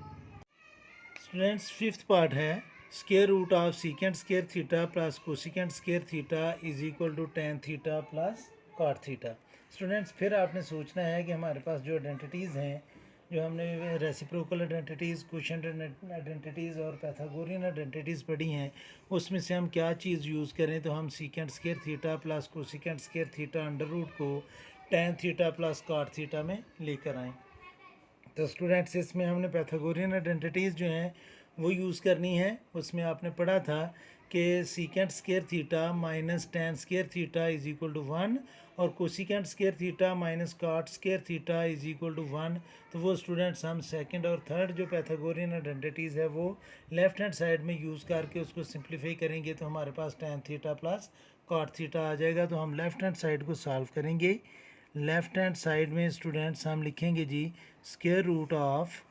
Students fifth part है square root of secant square theta plus cosecant square theta is equal to tan theta plus cot theta. Students फिर आपने सोचना है कि हमारे पास जो आइडेंटिटीज़ हैं, जो हमने रेसिप्रोकल आइडेंटिटीज़, क्वोशिएंट आइडेंटिटीज़ और पैथागोरियन आइडेंटिटीज़ पढ़ी हैं, उसमें से हम क्या चीज़ यूज़ करें, तो हम secant square theta plus cosecant square theta under root को tan theta plus cot theta में लेकर आएँ। तो स्टूडेंट्स इसमें हमने पैथागोरियन आइडेंटिटीज़ जो हैं वो यूज़ करनी है। उसमें आपने पढ़ा था कि secant square theta minus tan square theta is equal to 1 और cosecant square theta minus cot square theta is equal to 1। तो वो स्टूडेंट्स हम सेकंड और थर्ड जो पैथागोरियन आइडेंटिटीज़ है वो लेफ़्ट हैंड साइड में यूज़ करके उसको सिंप्लीफाई करेंगे तो हमारे पास tan theta plus cot theta आ जाएगा। तो हम लेफ़्ट हैंड साइड को सॉल्व करेंगे। लेफ़्ट हैंड साइड में स्टूडेंट्स हम लिखेंगे जी square root of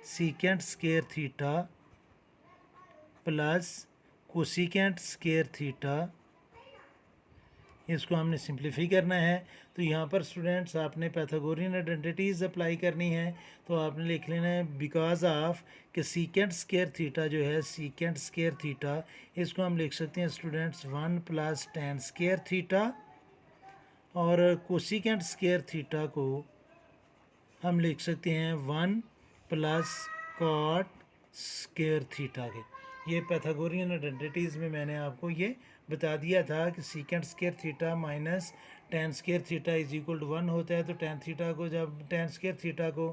secant square theta plus cosecant square theta, इसको हमने सिंप्लीफाई करना है। तो यहाँ पर स्टूडेंट्स आपने पैथागोरियन आइडेंटिटीज़ अप्लाई करनी है। तो आपने लिख लेना है बिकॉज ऑफ कि सीकेंट स्केयर थीटा जो है सीकेंट स्केयर थीटा, इसको हम लिख सकते हैं students 1 plus tan square theta और कोसिकेंट स्केयर थीटा को हम लिख सकते हैं 1 प्लस कॉट स्केयर थीटा के। ये पैथागोरियन आइडेंटिटीज़ में मैंने आपको ये बता दिया था कि secant square theta minus tan square theta is equal to 1 होता है। तो टेन थीटा को जब टेन स्केयर थीटा को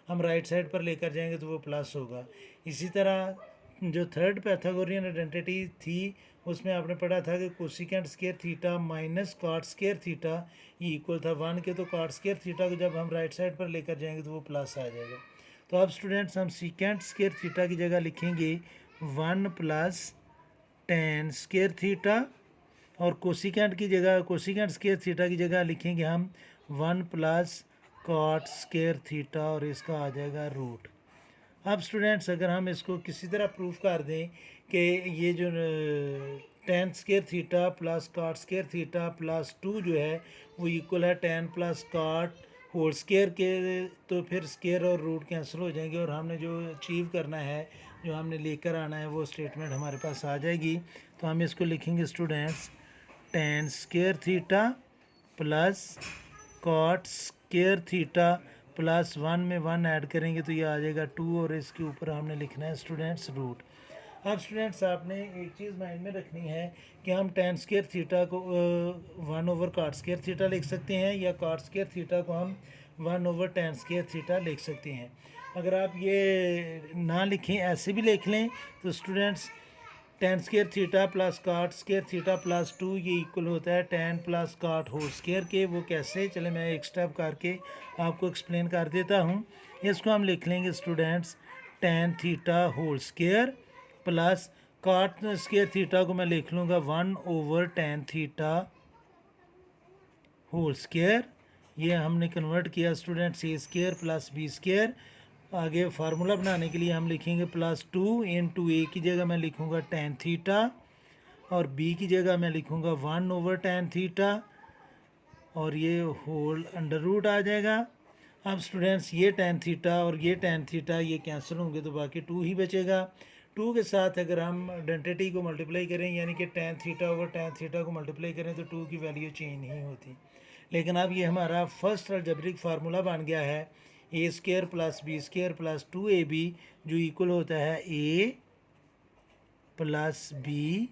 हम राइट साइड पर लेकर जाएंगे तो वो प्लस होगा। इसी तरह जो थर्ड पैथागोरियन आइडेंटिटी थी उसमें आपने पढ़ा था कि cosecant square theta minus cot square theta ये इक्वल था 1 के। तो कॉट स्केयर थीटा को जब हम राइट साइड पर लेकर जाएंगे तो वो प्लस आ जाएगा। तो अब स्टूडेंट्स हम सीकेंट स्केयर थीटा की जगह लिखेंगे 1 प्लस टेन स्केयर थीटा और कोसिकेंट की जगह कोसिकेंट स्केयर थीटा की जगह लिखेंगे हम 1 प्लस कॉट स्केयर थीटा और इसका आ जाएगा रूट। अब स्टूडेंट्स अगर हम इसको किसी तरह प्रूफ कर दें कि ये जो tan square theta plus cot square theta plus 2 जो है वो इक्वल है tan plus cot whole square के, तो फिर स्केयर और रूट कैंसिल हो जाएंगे और हमने जो अचीव करना है जो हमने लेकर आना है वो स्टेटमेंट हमारे पास आ जाएगी। तो हम इसको लिखेंगे students tan square theta plus cot square theta plus 1 में 1 ऐड करेंगे तो ये आ जाएगा 2 और इसके ऊपर हमने लिखना है स्टूडेंट्स रूट। अब स्टूडेंट्स आपने एक चीज़ माइंड में रखनी है कि हम टेन स्केयर थीटा को 1 ओवर कॉट स्केयर थीटा लिख सकते हैं या कॉट स्केयर थीटा को हम 1 ओवर टेन स्केयर थीटा लिख सकते हैं। अगर आप ये ना लिखें ऐसे भी लिख लें तो students tan square theta plus cot square theta plus 2 ये इक्वल होता है tan plus cot whole square के। वो कैसे, चले मैं एक स्टेप करके आपको एक्सप्लेन कर देता हूँ। इसको हम लिख लेंगे students tan theta whole square plus cot square theta को मैं लिख लूँगा 1 over tan theta whole square. ये हमने कन्वर्ट किया students a square plus b square. आगे फार्मूला बनाने के लिए हम लिखेंगे प्लस 2 इंटू ए की जगह मैं लिखूँगा टेन थीटा और बी की जगह मैं लिखूँगा 1 ओवर टेन थीटा और ये होल अंडर रूट आ जाएगा। अब स्टूडेंट्स ये टेन थीटा और ये टेन थीटा ये कैंसिल होंगे तो बाकी 2 ही बचेगा। 2 के साथ अगर हम आइडेंटिटी को मल्टीप्लाई करें यानी कि tan theta over tan theta को मल्टीप्लाई करें तो 2 की वैल्यू चेंज नहीं होती। लेकिन अब ये हमारा फर्स्ट अलजेब्रिक फार्मूला बन गया है a square plus b square plus 2ab जो इक्वल होता है a plus b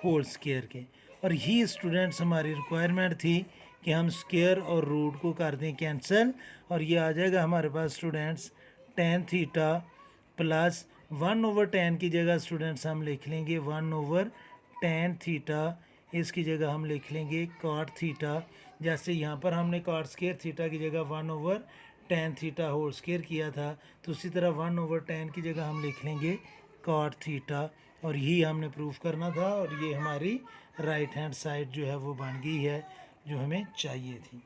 whole square के। और ही स्टूडेंट्स हमारी रिक्वायरमेंट थी कि हम स्केयर और रूट को कर दें कैंसिल और ये आ जाएगा हमारे पास students tan theta plus 1 over tan की जगह स्टूडेंट्स हम लिख लेंगे 1 ओवर टेन थीटा, इसकी जगह हम लिख लेंगे कॉट थीटा। जैसे यहाँ पर हमने कॉट स्केयर थीटा की जगह 1 over tan theta whole square किया था तो उसी तरह 1 ओवर टेन की जगह हम लिख लेंगे कॉट थीटा और यही हमने प्रूफ करना था और ये हमारी राइट हैंड साइड जो है वो बन गई है जो हमें चाहिए थी।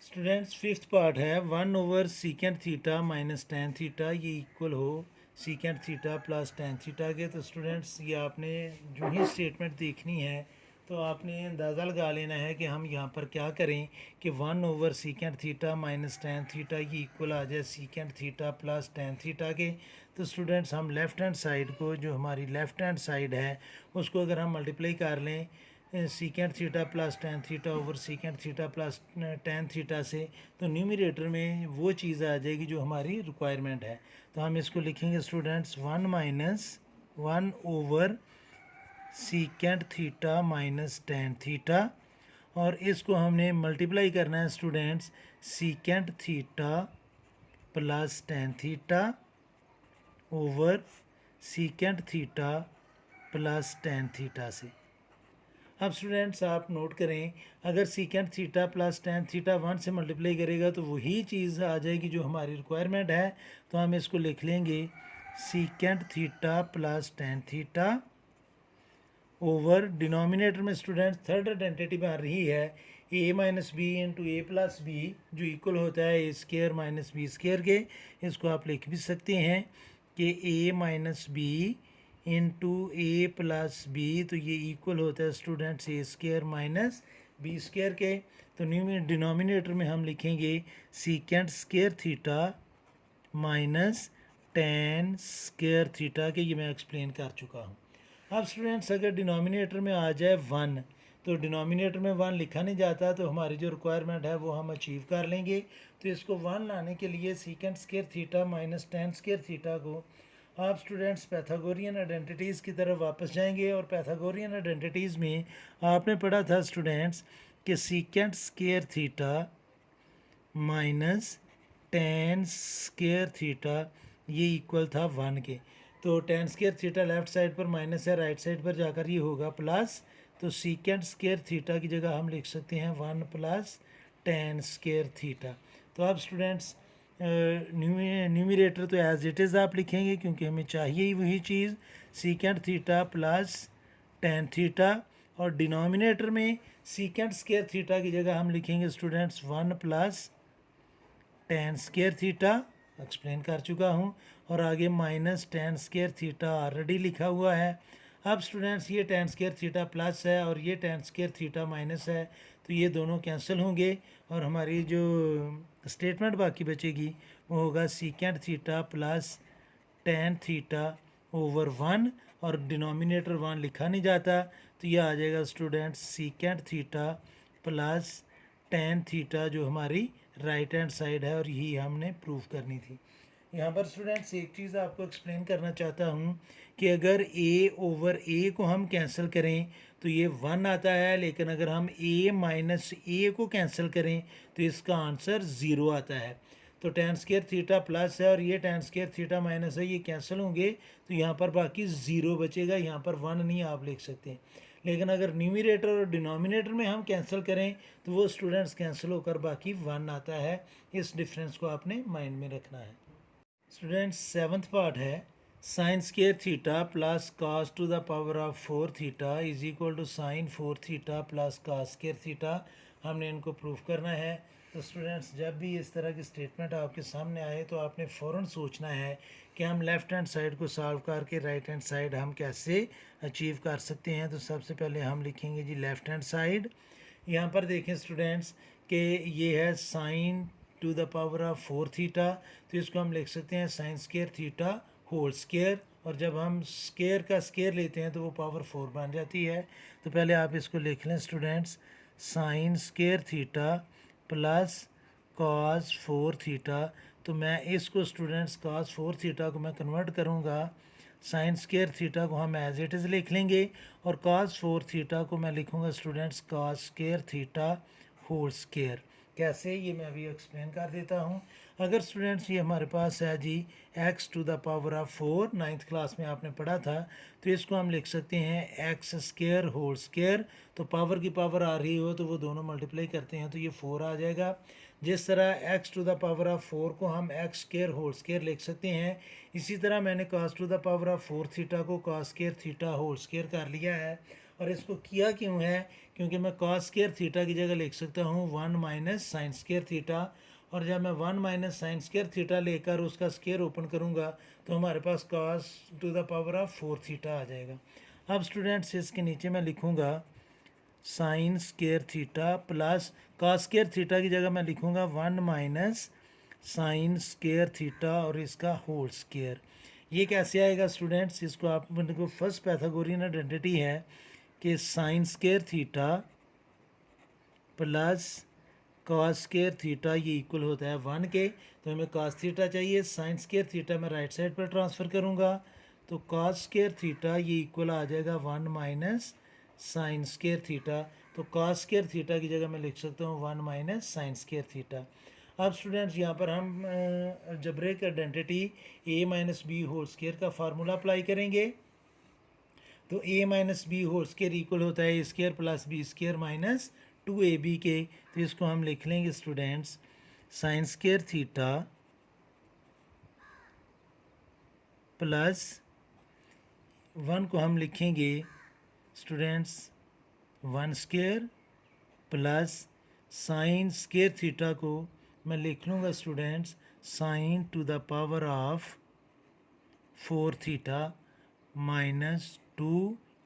स्टूडेंट्स फिफ्थ पार्ट है 1 over secant theta minus tan theta ये इक्वल हो secant theta plus tan theta के। तो स्टूडेंट्स ये आपने जो ही स्टेटमेंट देखनी है तो आपने अंदाज़ा लगा लेना है कि हम यहाँ पर क्या करें कि 1 over secant theta minus tan theta ये इक्वल आ जाए secant theta plus tan theta के। तो स्टूडेंट्स हम लेफ़्ट हैंड साइड को जो हमारी लेफ़्ट हैंड साइड है उसको अगर हम मल्टीप्लाई कर लें secant theta plus tan theta over secant theta plus tan theta से तो न्यूमरेटर में वो चीज़ आ जाएगी जो हमारी रिक्वायरमेंट है। तो हम इसको लिखेंगे students 1 minus 1 over secant theta minus tan theta और इसको हमने मल्टीप्लाई करना है students secant theta plus tan theta over secant theta plus tan theta से। अब स्टूडेंट्स आप नोट करें, अगर secant theta plus tan theta 1 से मल्टीप्लाई करेगा तो वही चीज़ आ जाएगी जो हमारी रिक्वायरमेंट है। तो हम इसको लिख लेंगे secant theta plus tan theta over denominator में स्टूडेंट्स थर्ड आइडेंटिटी बन रही है ए minus b into a plus b, जो इक्वल होता है a square minus b square के। इसको आप लिख भी सकते हैं कि ए minus b into a plus b, तो ये इक्वल होता है students a square minus b square के। तो डिनोमिनेटर में हम लिखेंगे secant square theta minus tan square theta के, ये मैं एक्सप्लेन कर चुका हूँ। अब स्टूडेंट्स अगर डिनोमिनेटर में आ जाए 1, तो डिनोमिनेटर में 1 लिखा नहीं जाता, तो हमारी जो रिक्वायरमेंट है वो हम अचीव कर लेंगे। तो इसको 1 लाने के लिए secant square theta minus tan square theta को आप स्टूडेंट्स पैथागोरियन आइडेंटिटीज़ की तरफ वापस जाएंगे। और पैथागोरियन आइडेंटिटीज़ में आपने पढ़ा था स्टूडेंट्स कि secant square theta minus tan square theta ये इक्वल था 1 के। तो ten square theta left side पर माइनस है, राइट साइड पर जाकर ये होगा प्लस। तो सीकेंट स्केयर थीटा की जगह हम लिख सकते हैं 1 प्लस टेन स्केयर थीटा। तो अब स्टूडेंट्स न्यूमिरेटर तो एज इट इज़ आप लिखेंगे क्योंकि हमें चाहिए ही वही चीज़ secant theta plus tan theta, और डिनोमिनेटर में सीकेंट स्केयर थीटा की जगह हम लिखेंगे students 1 plus tan square theta, explain कर चुका हूँ। और आगे minus tan square theta already लिखा हुआ है। अब स्टूडेंट्स ये टेन स्केयर थीटा प्लस है और ये टेन स्केयर थीटा माइनस है, तो ये दोनों कैंसिल होंगे और हमारी जो स्टेटमेंट बाकी बचेगी वो होगा secant theta plus tan theta over 1, और डिनोमिनेटर 1 लिखा नहीं जाता, तो ये आ जाएगा students secant theta plus tan theta, जो हमारी राइट हैंड साइड है और यही हमने प्रूव करनी थी। यहाँ पर स्टूडेंट्स एक चीज़ आपको एक्सप्लेन करना चाहता हूँ कि अगर a ओवर a को हम कैंसिल करें तो ये 1 आता है, लेकिन अगर हम a माइनस a को कैंसिल करें तो इसका आंसर 0 आता है। तो टेन स्केयर थीटा प्लस है और ये टेन स्केयर थीटा माइनस है, ये कैंसिल होंगे तो यहाँ पर बाकी 0 बचेगा, यहाँ पर 1 नहीं आप लिख सकते। लेकिन अगर न्यूमिरेटर और डिनोमिनेटर में हम कैंसिल करें तो वो स्टूडेंट्स कैंसिल होकर बाकी 1 आता है। इस डिफरेंस को आपने माइंड में रखना है। स्टूडेंट्स सेवन्थ पार्ट है sine square theta plus cos to the power of 4 theta is equal to sine 4 theta plus cos square theta. हमने इनको प्रूफ करना है। तो स्टूडेंट्स जब भी इस तरह की स्टेटमेंट आपके सामने आए तो आपने फ़ौरन सोचना है कि हम लेफ़्ट हैंड साइड को सॉल्व करके राइट हैंड साइड हम कैसे अचीव कर सकते हैं। तो सबसे पहले हम लिखेंगे जी लेफ़्ट हैंड साइड। यहाँ पर देखें स्टूडेंट्स कि ये है sine to the power of 4 theta, तो इसको हम लिख सकते हैं sine square theta whole square, और जब हम स्केयर का स्केयर लेते हैं तो वो पावर 4 बन जाती है। तो पहले आप इसको लिख लें students sign square theta plus cos 4 theta. तो मैं इसको स्टूडेंट्स कॉस 4 थीटा को मैं कन्वर्ट करूँगा, साइन स्केयर थीटा को हम एज इट इज़ लिख लेंगे और कॉस 4 थीटा को मैं लिखूँगा students cos square theta whole square. कैसे, ये मैं अभी एक्सप्लेन कर देता हूँ। अगर स्टूडेंट्स ये हमारे पास है जी x to the power of 4, ninth class में आपने पढ़ा था, तो इसको हम लिख सकते हैं एक्स स्केयर होल स्केयर। तो पावर की पावर आ रही हो तो वो दोनों मल्टीप्लाई करते हैं तो ये 4 आ जाएगा। जिस तरह x to the power of 4 को हम एक्स स्केयर होल स्केयर लिख सकते हैं, इसी तरह मैंने cos to the power of 4 theta को cos square theta whole square कर लिया है। और इसको किया क्यों है, क्योंकि मैं cos स्केयर थीटा की जगह लिख सकता हूँ 1 माइनस साइन स्केयर थीटा, और जब मैं 1 माइनस साइन स्केयर थीटा लेकर उसका स्केयर ओपन करूँगा तो हमारे पास cos to the power of 4 theta आ जाएगा। अब स्टूडेंट्स इसके नीचे मैं लिखूँगा sine square theta plus cos square theta की जगह मैं लिखूँगा 1 माइनस साइन स्केयर थीटा और इसका होल स्केयर। ये कैसे आएगा स्टूडेंट्स, इसको आप को फर्स्ट पैथागोरियन आइडेंटिटी है कि sine square theta plus cos square theta ये इक्वल होता है 1 के। तो हमें कॉस थीटा चाहिए, साइन स्केयर थीटा मैं राइट साइड पर ट्रांसफ़र करूँगा तो कॉस स्केयर थीटा ये इक्वल आ जाएगा 1 माइनस साइन स्केयर थीटा। तो cos स्क्वायर थीटा की जगह मैं लिख सकता हूँ 1 माइनस साइन स्क्वायर थीटा। अब स्टूडेंट्स यहाँ पर हम algebraic identity a minus b whole square का फार्मूला अप्लाई करेंगे। तो a minus b whole square equal होता है a square plus b square minus 2ab के। तो इसको हम लिख लेंगे students sine square theta plus 1 को हम लिखेंगे students 1 square plus sine square theta को मैं लिख लूँगा students sine to the power of 4 theta minus 2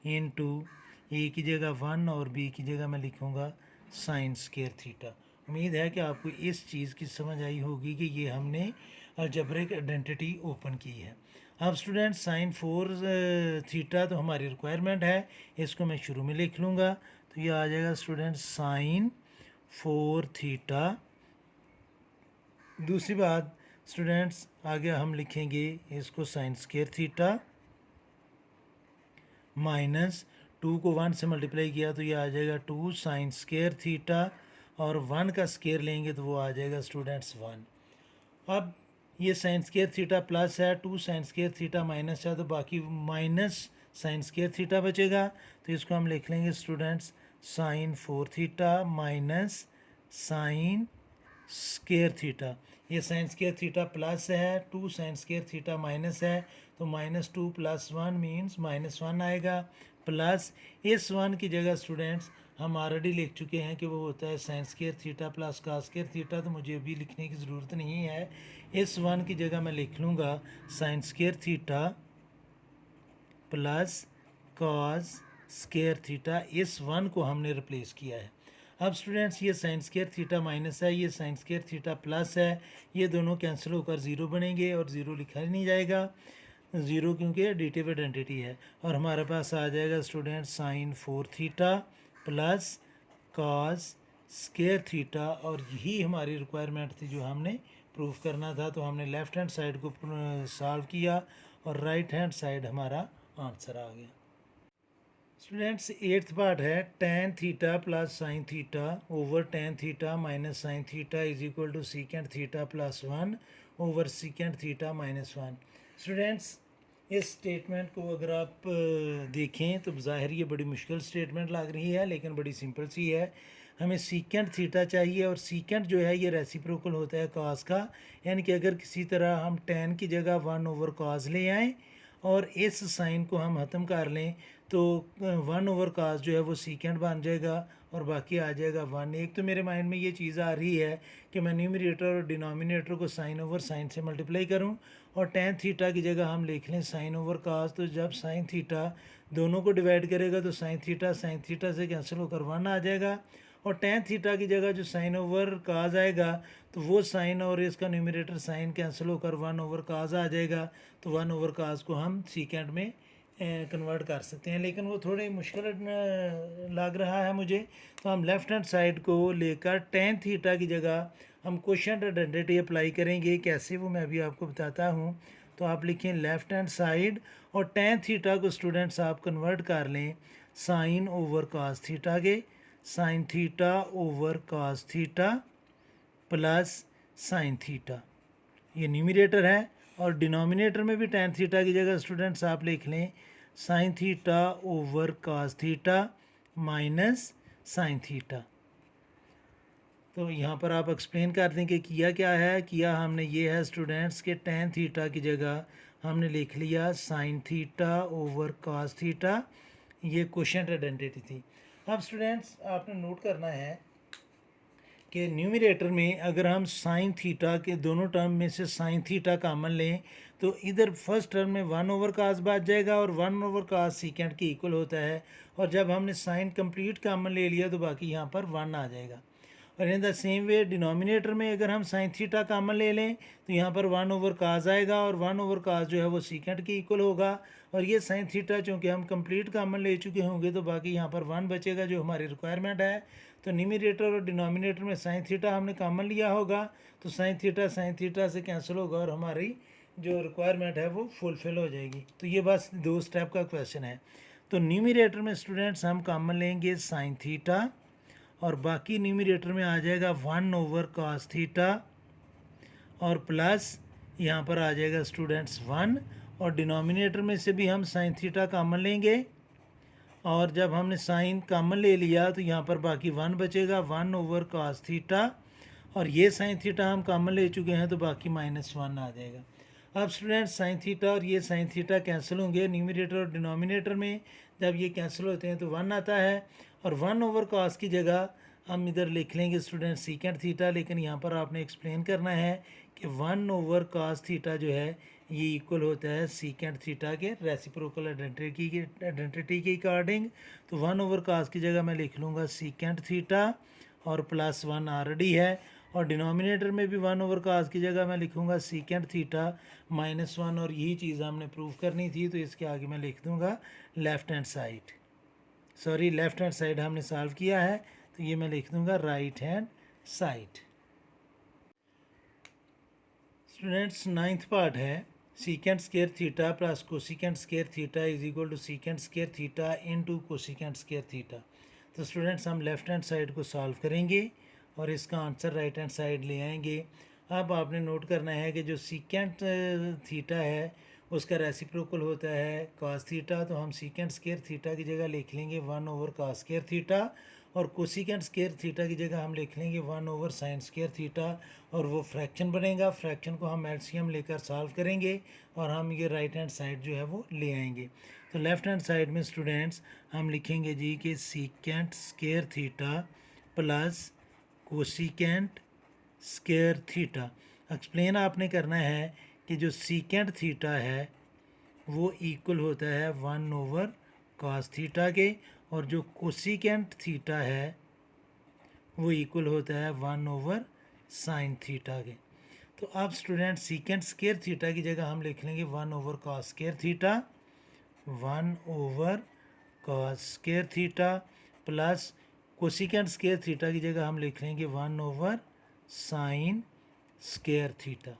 into a की जगह 1 और बी की जगह मैं लिखूँगा साइन स्क्वायर थीटा। उम्मीद है कि आपको इस चीज़ की समझ आई होगी कि ये हमने अलजेब्रिक आइडेंटिटी ओपन की है। अब स्टूडेंट साइन 4 थीटा तो हमारी रिक्वायरमेंट है, इसको मैं शुरू में लिख लूँगा। तो ये आ जाएगा स्टूडेंट साइन 4 थीटा। दूसरी बात स्टूडेंट्स आगे हम लिखेंगे इसको साइन स्क्वायर थीटा माइनस 2 को 1 से मल्टीप्लाई किया तो ये आ जाएगा 2 साइन स्क्वायर थीटा और 1 का स्क्वायर लेंगे तो वो आ जाएगा स्टूडेंट्स 1। अब ये साइन स्क्वायर थीटा प्लस है, 2 साइन स्क्वायर थीटा माइनस है, तो बाकी माइनस साइन स्क्वायर थीटा बचेगा। तो इसको हम लिख लेंगे students sine 4 theta minus sine square theta. ये साइन स्क्वायर थीटा प्लस है, 2 साइन स्क्वायर थीटा माइनस है, तो माइनस 2 प्लस 1 मीन्स माइनस 1 आएगा। प्लस इस 1 की जगह स्टूडेंट्स हम ऑलरेडी लिख चुके हैं कि वो होता है sine square theta plus cos square theta, तो मुझे अभी लिखने की ज़रूरत नहीं है। इस 1 की जगह मैं लिख लूँगा sign square theta plus cos square theta. इस 1 को हमने रिप्लेस किया है। अब स्टूडेंट्स ये साइन स्क्वायर थीटा माइनस है, ये साइन स्क्वायर थीटा प्लस है, ये दोनों कैंसिल होकर ज़ीरो बनेंगे और ज़ीरो लिखा ही नहीं जाएगा, ज़ीरो क्योंकि एडिटिव आइडेंटिटी है। और हमारे पास आ जाएगा student sine 4 theta plus cos square theta, और यही हमारी रिक्वायरमेंट थी जो हमने प्रूफ करना था। तो हमने लेफ़्ट हैंड साइड को सॉल्व किया और राइट हैंड साइड हमारा आंसर आ गया। स्टूडेंट्स 8th पार्ट है tan theta plus sine theta over tan theta minus sine theta is equal to secant theta plus 1 over secant theta minus 1। Students इस स्टेटमेंट को अगर आप देखें तो ज़ाहिर ये बड़ी मुश्किल स्टेटमेंट लग रही है, लेकिन बड़ी सिंपल सी है। हमें सीकेंट थीटा चाहिए और सीकेंट जो है ये रेसिप्रोकल होता है कॉस का, यानी कि अगर किसी तरह हम tan की जगह 1 ओवर कॉस ले आएँ और इस साइन को हम ख़त्म कर लें तो 1 ओवर कास जो है वो सीकेंट बन जाएगा और बाकी आ जाएगा 1। एक तो मेरे माइंड में ये चीज़ आ रही है कि मैं न्यूमरेटर और डिनोमिनेटर को साइन ओवर साइन से मल्टीप्लाई करूं और tan थीटा की जगह हम लिख लें साइन ओवर कास। तो जब साइन थीटा दोनों को डिवाइड करेगा तो साइन थीटा से कैंसिल होकर 1 आ जाएगा, और tan थीटा की जगह जो साइन ओवर काज आएगा तो वो साइन और इसका न्यूमरेटर साइन कैंसिल होकर 1 ओवर काज आ जाएगा। तो 1 ओवर काज को हम सीकेंट में कन्वर्ट कर सकते हैं, लेकिन वो थोड़ी मुश्किल लग रहा है मुझे। तो हम लेफ़्ट हैंड साइड को लेकर tan थीटा की जगह हम कोशेंट आइडेंटिटी अप्लाई करेंगे। कैसे वो मैं अभी आपको बताता हूँ। तो आप लिखें लेफ़्ट हैंड साइड और tan थीटा को स्टूडेंट्स आप कन्वर्ट कर लें साइन ओवर कास थीटा के, sine theta over cos theta plus sine theta, ये न्यूमरेटर है। और डिनोमिनेटर में भी tan थीटा की जगह स्टूडेंट्स आप लिख लें sine theta over cos theta minus sine theta. तो यहाँ पर आप एक्सप्लेन कर दें कि किया क्या है। किया हमने ये है स्टूडेंट्स के tan थीटा की जगह हमने लिख लिया sine theta over cos theta, ये कोशेंट आइडेंटिटी थी। अब स्टूडेंट्स आपने नोट करना है कि न्यूमरेटर में अगर हम साइन थीटा के दोनों टर्म में से साइन थीटा कामन लें तो इधर फर्स्ट टर्म में 1 ओवर कास बच जाएगा और 1 ओवर कास सीकेंट के इक्वल होता है, और जब हमने साइन कंप्लीट कामन ले लिया तो बाकी यहाँ पर 1 आ जाएगा। और in the same way denominator में अगर हम साइन थीटा कामन ले लें तो यहाँ पर 1 ओवर कास आएगा और 1 ओवर कास जो है वो सीकेंट के इक्वल होगा, और ये साइन थीटा चूँकि हम कंप्लीट कामन ले चुके होंगे तो बाकी यहाँ पर 1 बचेगा जो हमारी रिक्वायरमेंट है। तो न्यूमरेटर और डिनोमिनेटर में साइन थीटा हमने कामन लिया होगा तो साइन थीटा से कैंसिल होगा और हमारी जो रिक्वायरमेंट है वो फुलफ़िल हो जाएगी। तो ये बस 2 स्टेप का क्वेश्चन है। तो न्यूमरेटर में स्टूडेंट्स हम कॉमन लेंगे साइन थीटा और बाकी न्यूमरेटर में आ जाएगा 1/cos थीटा और प्लस यहाँ पर आ जाएगा स्टूडेंट्स 1 और डिनोमिनेटर में से भी हम साइन थीटा कॉमन लेंगे और जब हमने साइन कॉमन ले लिया तो यहाँ पर बाकी 1 बचेगा 1/cos थीटा और ये साइन थीटा हम कॉमन ले चुके हैं तो बाकी -1 आ जाएगा। अब स्टूडेंट साइन थीटा और ये साइन थीटा कैंसिल होंगे न्यूमरेटर और डिनोमिनेटर में। जब ये कैंसिल होते हैं तो 1 आता है और 1/cos की जगह हम इधर लिख लेंगे स्टूडेंट सीकेंट थीटा, लेकिन यहाँ पर आपने एक्सप्लेन करना है कि 1/cos थीटा जो है ये इक्वल होता है सीकेंट थीटा के रेसिप्रोकल आइडेंटिटी के अकॉर्डिंग। तो 1/cos की जगह मैं लिख लूँगा सीकेंट थीटा और +1 ऑलरेडी है और डिनोमिनेटर में भी 1/cos की जगह मैं लिखूँगा सीकेंट थीटा -1 और यही चीज़ हमने प्रूव करनी थी तो इसके आगे मैं लिख दूँगा left hand side. Sorry, left hand side हमने सॉल्व किया है तो ये मैं लिख दूँगा right hand side. Students 9th part है secant square theta plus cosecant square theta is equal to secant square theta into cosecant square theta. तो स्टूडेंट्स हम लेफ़्ट हैंड साइड को सॉल्व करेंगे और इसका आंसर राइट हैंड साइड ले आएंगे। अब आपने नोट करना है कि जो सीकेंट थीटा है उसका रेसिप्रोकल होता है कॉस थीटा, तो हम सीकेंट स्क्वायर थीटा की जगह लिख लेंगे 1/cos स्क्वायर थीटा और कोसिकेंट स्क्वायर थीटा की जगह हम लिख लेंगे 1/sin स्क्वायर थीटा और वो फ्रैक्शन बनेगा। फ्रैक्शन को हम एलसीएम लेकर सॉल्व करेंगे और हम ये राइट हैंड साइड जो है वो ले आएंगे। तो लेफ़्ट हैंड साइड में स्टूडेंट्स हम लिखेंगे जी कि secant square theta plus cosecant square theta. Explain आपने करना है कि जो सीकेंट थीटा है वो इक्वल होता है 1/cos थीटा के और जो कोसिकेंट थीटा है वो इक्वल होता है 1/sin थीटा के। तो अब स्टूडेंट सीकेंट स्क्वायर थीटा की जगह हम लिख लेंगे 1/cos square theta 1/cos square theta plus cosecant square theta की जगह हम लिख लेंगे 1/sin स्क्वायर थीटा।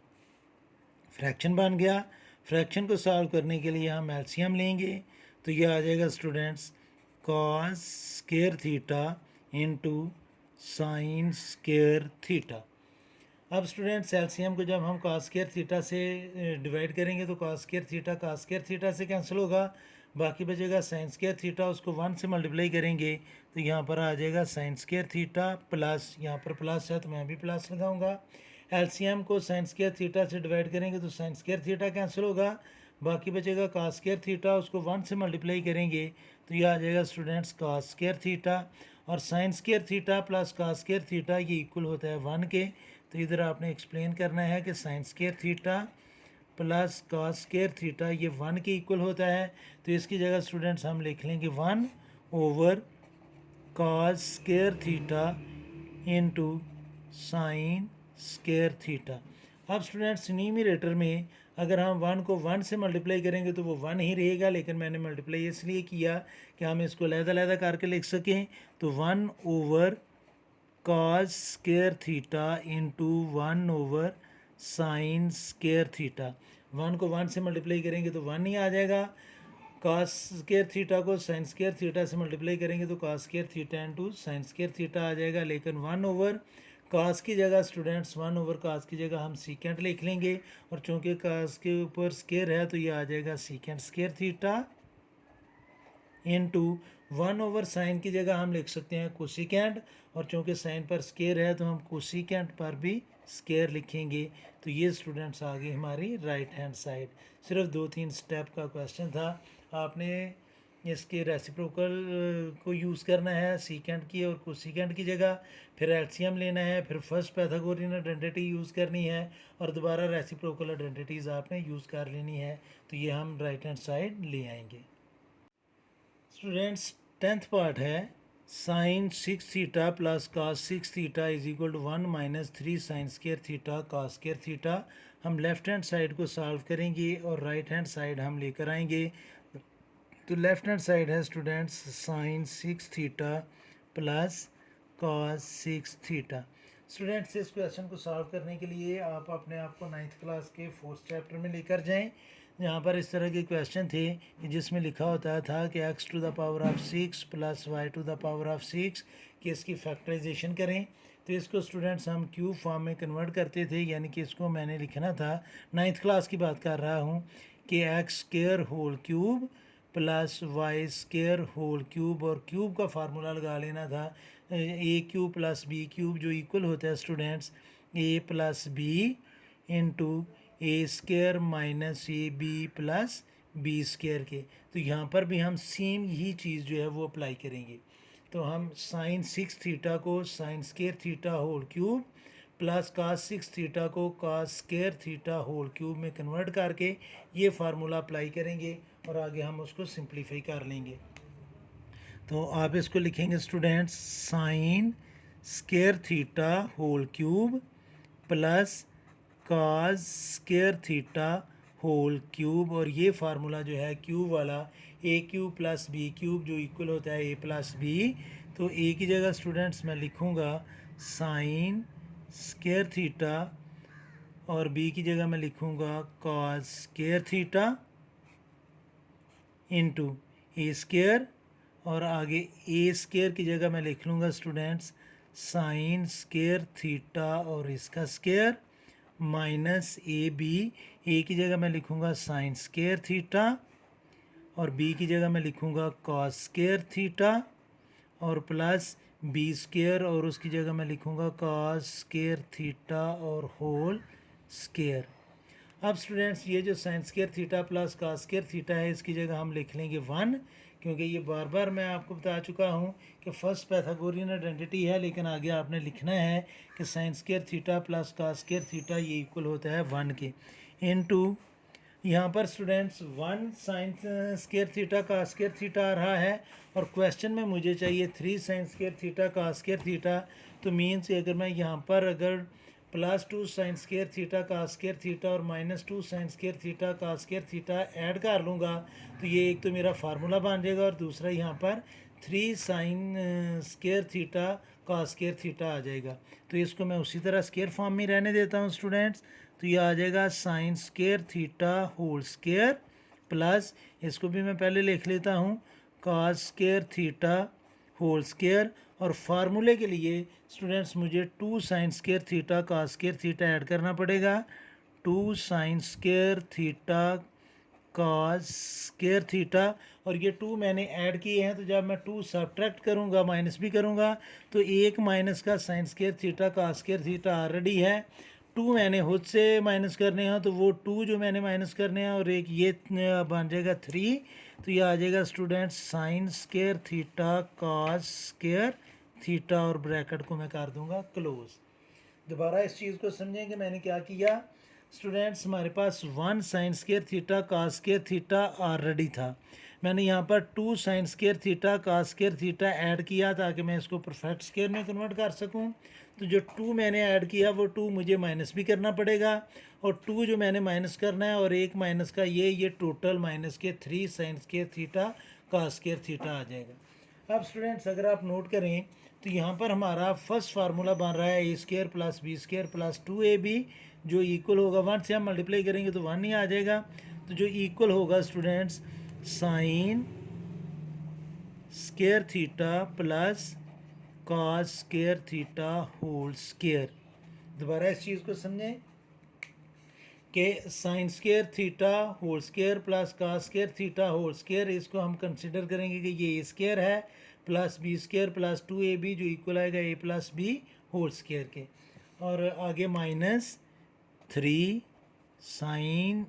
फ्रैक्शन बन गया। फ्रैक्शन को सॉल्व करने के लिए हम एलसीएम लेंगे तो ये आ जाएगा students cos square theta into sine square theta. अब स्टूडेंट्स एलसीएम को जब हम cos स्क्वायर थीटा से डिवाइड करेंगे तो cos स्क्वायर थीटा से कैंसिल होगा, बाकी बचेगा साइन स्क्वायर थीटा, उसको 1 से मल्टीप्लाई करेंगे तो यहाँ पर आ जाएगा साइन स्क्वायर थीटा प्लस, यहाँ पर प्लस है तो मैं भी प्लस लगाऊंगा। एलसीएम को साइन स्क्वायर थीटा से डिवाइड करेंगे तो साइन स्क्वायर थीटा कैंसिल होगा, बाकी बचेगा cos स्क्वायर थीटा, उसको 1 से मल्टीप्लाई करेंगे तो ये आ जाएगा स्टूडेंट्स cos स्क्वायर थीटा और sign square theta plus cos square theta ये इक्वल होता है 1 के। तो इधर आपने एक्सप्लेन करना है कि sine square theta plus cos square theta ये 1 के इक्वल होता है। तो इसकी जगह स्टूडेंट्स हम लिख लेंगे 1/cos square theta into sine square theta. अब स्टूडेंट्स न्यूमरेटर में अगर हम 1 को 1 से मल्टीप्लाई करेंगे तो वो 1 ही रहेगा, लेकिन मैंने मल्टीप्लाई इसलिए किया कि हम इसको अलग-अलग करके लिख सकें। तो 1/cos square theta into 1/sin square theta. 1 को 1 से मल्टीप्लाई करेंगे तो 1 ही आ जाएगा। cos स्क्वायर थीटा को साइन स्क्वायर थीटा से मल्टीप्लाई करेंगे तो cos square theta into sine square theta आ जाएगा, लेकिन 1/cos की जगह स्टूडेंट्स 1/cos की जगह हम सीकेंट लिख लेंगे और चूंकि cos के ऊपर स्क्वायर है तो ये आ जाएगा secant square theta into 1/sin की जगह हम लिख सकते हैं कोसिकेंट और चूंकि साइन पर स्क्वायर है तो हम कोसिकेंट पर भी स्क्वायर लिखेंगे। तो ये स्टूडेंट्स आ गई हमारी राइट हैंड साइड। सिर्फ 2-3 स्टेप का क्वेश्चन था, आपने इसके रेसिप्रोकल को यूज़ करना है सीकेंट की और कोसिकेंट की जगह, फिर एलसीएम लेना है, फिर फर्स्ट पैथागोरियन आइडेंटिटी यूज़ करनी है और दोबारा रेसिप्रोकल आइडेंटिटीज़ आपने यूज़ कर लेनी है। तो ये हम राइट हैंड साइड ले आएंगे। स्टूडेंट्स 10th पार्ट है sine 6 theta plus cos 6 theta is equal to 1 - 3 sine square theta cos square theta. हम लेफ़्ट हैंड साइड को सॉल्व करेंगे और राइट हैंड साइड हम लेकर आएंगे। तो लेफ़्ट हैंड साइड है students sine 6 theta plus cos 6 theta. Students इस क्वेश्चन को सॉल्व करने के लिए आप अपने आप को 9th क्लास के 4th चैप्टर में लेकर जाएं। यहाँ पर इस तरह के क्वेश्चन थे कि जिसमें लिखा होता था कि x to the power of 6 प्लस y to the power of 6 कि इसकी फैक्टराइजेशन करें। तो इसको स्टूडेंट्स हम क्यूब फॉर्म में कन्वर्ट करते थे, यानी कि इसको मैंने लिखना था, 9th क्लास की बात कर रहा हूँ, कि x square whole cube plus y square whole cube, और क्यूब का फार्मूला लगा लेना था a cube plus b cube, जो इक्वल होता है students a plus B into a square minus a b plus b square के। तो यहाँ पर भी हम सेम यही चीज़ जो है वो अप्लाई करेंगे। तो हम साइन 6 थीटा को sine square theta whole cube plus cos 6 theta को cos square theta whole cube में कन्वर्ट करके ये फार्मूला अप्लाई करेंगे और आगे हम उसको सिंप्लीफाई कर लेंगे। तो आप इसको लिखेंगे students sine square theta whole cube plus cos square theta whole cube, और ये फार्मूला जो है क्यूब वाला a cube plus b cube जो इक्वल होता है ए प्लस बी। तो ए की जगह स्टूडेंट्स मैं लिखूँगा साइन स्क्वायर थीटा और बी की जगह मैं लिखूँगा cos square theta into a square, और आगे ए स्क्वायर की जगह मैं लिख लूँगा स्टूडेंट्स साइन स्क्वायर थीटा और इसका स्क्वायर माइनस ए की जगह मैं लिखूँगा साइन स्क्वायर थीटा और बी की जगह मैं लिखूँगा कॉस स्क्वायर थीटा और प्लस बी स्क्वायर, और उसकी जगह मैं लिखूँगा कॉस स्क्वायर थीटा और होल स्क्वायर। अब स्टूडेंट्स ये जो sign square theta plus cos square theta है इसकी जगह हम लिख लेंगे 1, क्योंकि ये बार बार मैं आपको बता चुका हूँ कि फर्स्ट पैथागोरियन आइडेंटिटी है, लेकिन आगे आपने लिखना है कि sine square theta plus cos square theta ये इक्वल होता है 1 के, इनटू यहाँ पर students 1 sine square theta cos square theta आ रहा है और क्वेश्चन में मुझे चाहिए 3 sine square theta cos square theta. तो मीन्स अगर मैं यहाँ पर अगर plus 2 sine square theta cos square theta और minus 2 sine square theta cos square theta add कर लूँगा तो ये एक तो मेरा फार्मूला बन जाएगा और दूसरा यहाँ पर 3 sine square theta cos square theta आ जाएगा। तो इसको मैं उसी तरह स्क्वायर फॉर्म में रहने देता हूँ स्टूडेंट्स। तो ये आ जाएगा sine square theta whole square plus, इसको भी मैं पहले लिख लेता हूँ, cos square theta whole square, और फार्मूले के लिए स्टूडेंट्स मुझे 2 sine square theta cos square theta add करना पड़ेगा। 2 sine square theta cos square theta, और ये 2 मैंने ऐड किए हैं, तो जब मैं 2 सब्ट्रैक्ट करूँगा माइनस भी करूँगा तो एक माइनस का sign square theta cos square theta already है, 2 मैंने खुद से माइनस करने हैं तो वो 2 जो मैंने माइनस करने हैं और एक ये बन जाएगा 3। तो ये आ जाएगा student sign square theta cos square theta और ब्रैकेट को मैं कर दूंगा क्लोज। दोबारा इस चीज़ को समझें कि मैंने क्या किया स्टूडेंट्स, हमारे पास 1 sine square theta cos square theta already था, मैंने यहाँ पर 2 sine square theta cos square theta add किया ताकि मैं इसको परफेक्ट स्क्वायर में कन्वर्ट कर सकूँ। तो जो 2 मैंने ऐड किया वो 2 मुझे माइनस भी करना पड़ेगा, और 2 जो मैंने माइनस करना है और एक माइनस का ये टोटल माइनस के 3 sine square theta cos square theta आ जाएगा। अब स्टूडेंट्स अगर आप नोट करें तो यहाँ पर हमारा फर्स्ट फार्मूला बन रहा है a square plus b square plus 2ab जो इक्वल होगा 1 से हम मल्टीप्लाई करेंगे तो 1 ही आ जाएगा। तो जो इक्वल होगा students sine square theta plus cos square theta whole square. दोबारा इस चीज़ को समझें कि sine square theta whole square plus cos square theta whole square, इसको हम कंसिडर करेंगे कि ये ए स्क्वायर है plus b square plus 2ab जो इक्वल आएगा a plus b whole square के, और आगे minus 3 sine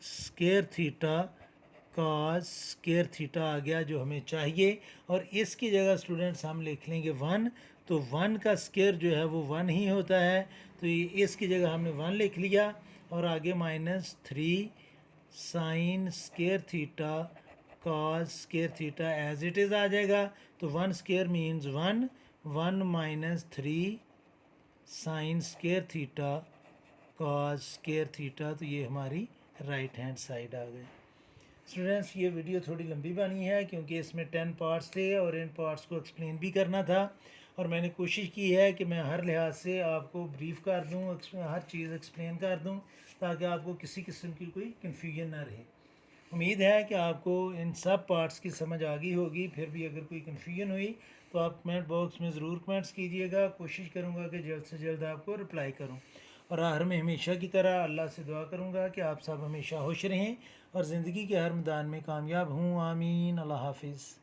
square theta cos square theta आ गया जो हमें चाहिए, और इसकी जगह स्टूडेंट्स हम लिख लेंगे 1। तो 1 का स्क्वायर जो है वो 1 ही होता है, तो ये इसकी जगह हमने 1 लिख लिया, और आगे minus 3 sine square theta cos square theta as it is आ जाएगा। तो 1 square means 1, 1 minus 3 sine square theta cos square theta, तो ये हमारी राइट हैंड साइड आ गई। स्टूडेंट्स ये वीडियो थोड़ी लंबी बनी है क्योंकि इसमें 10 पार्ट्स थे और इन पार्ट्स को एक्सप्लेन भी करना था, और मैंने कोशिश की है कि मैं हर लिहाज से आपको ब्रीफ़ कर दूँ, हर चीज़ एक्सप्लेन कर दूँ, ताकि आपको किसी किस्म की कोई कन्फ्यूजन ना रहे। उम्मीद है कि आपको इन सब पार्ट्स की समझ आ गई होगी। फिर भी अगर कोई कन्फ्यूजन हुई तो आप कमेंट बॉक्स में ज़रूर कमेंट्स कीजिएगा। कोशिश करूँगा कि जल्द से जल्द आपको रिप्लाई करूँ। और आखिर में हमेशा की तरह अल्लाह से दुआ करूँगा कि आप सब हमेशा खुश रहें और ज़िंदगी के हर मैदान में कामयाब हों। आमीन। अल्लाह हाफिज़।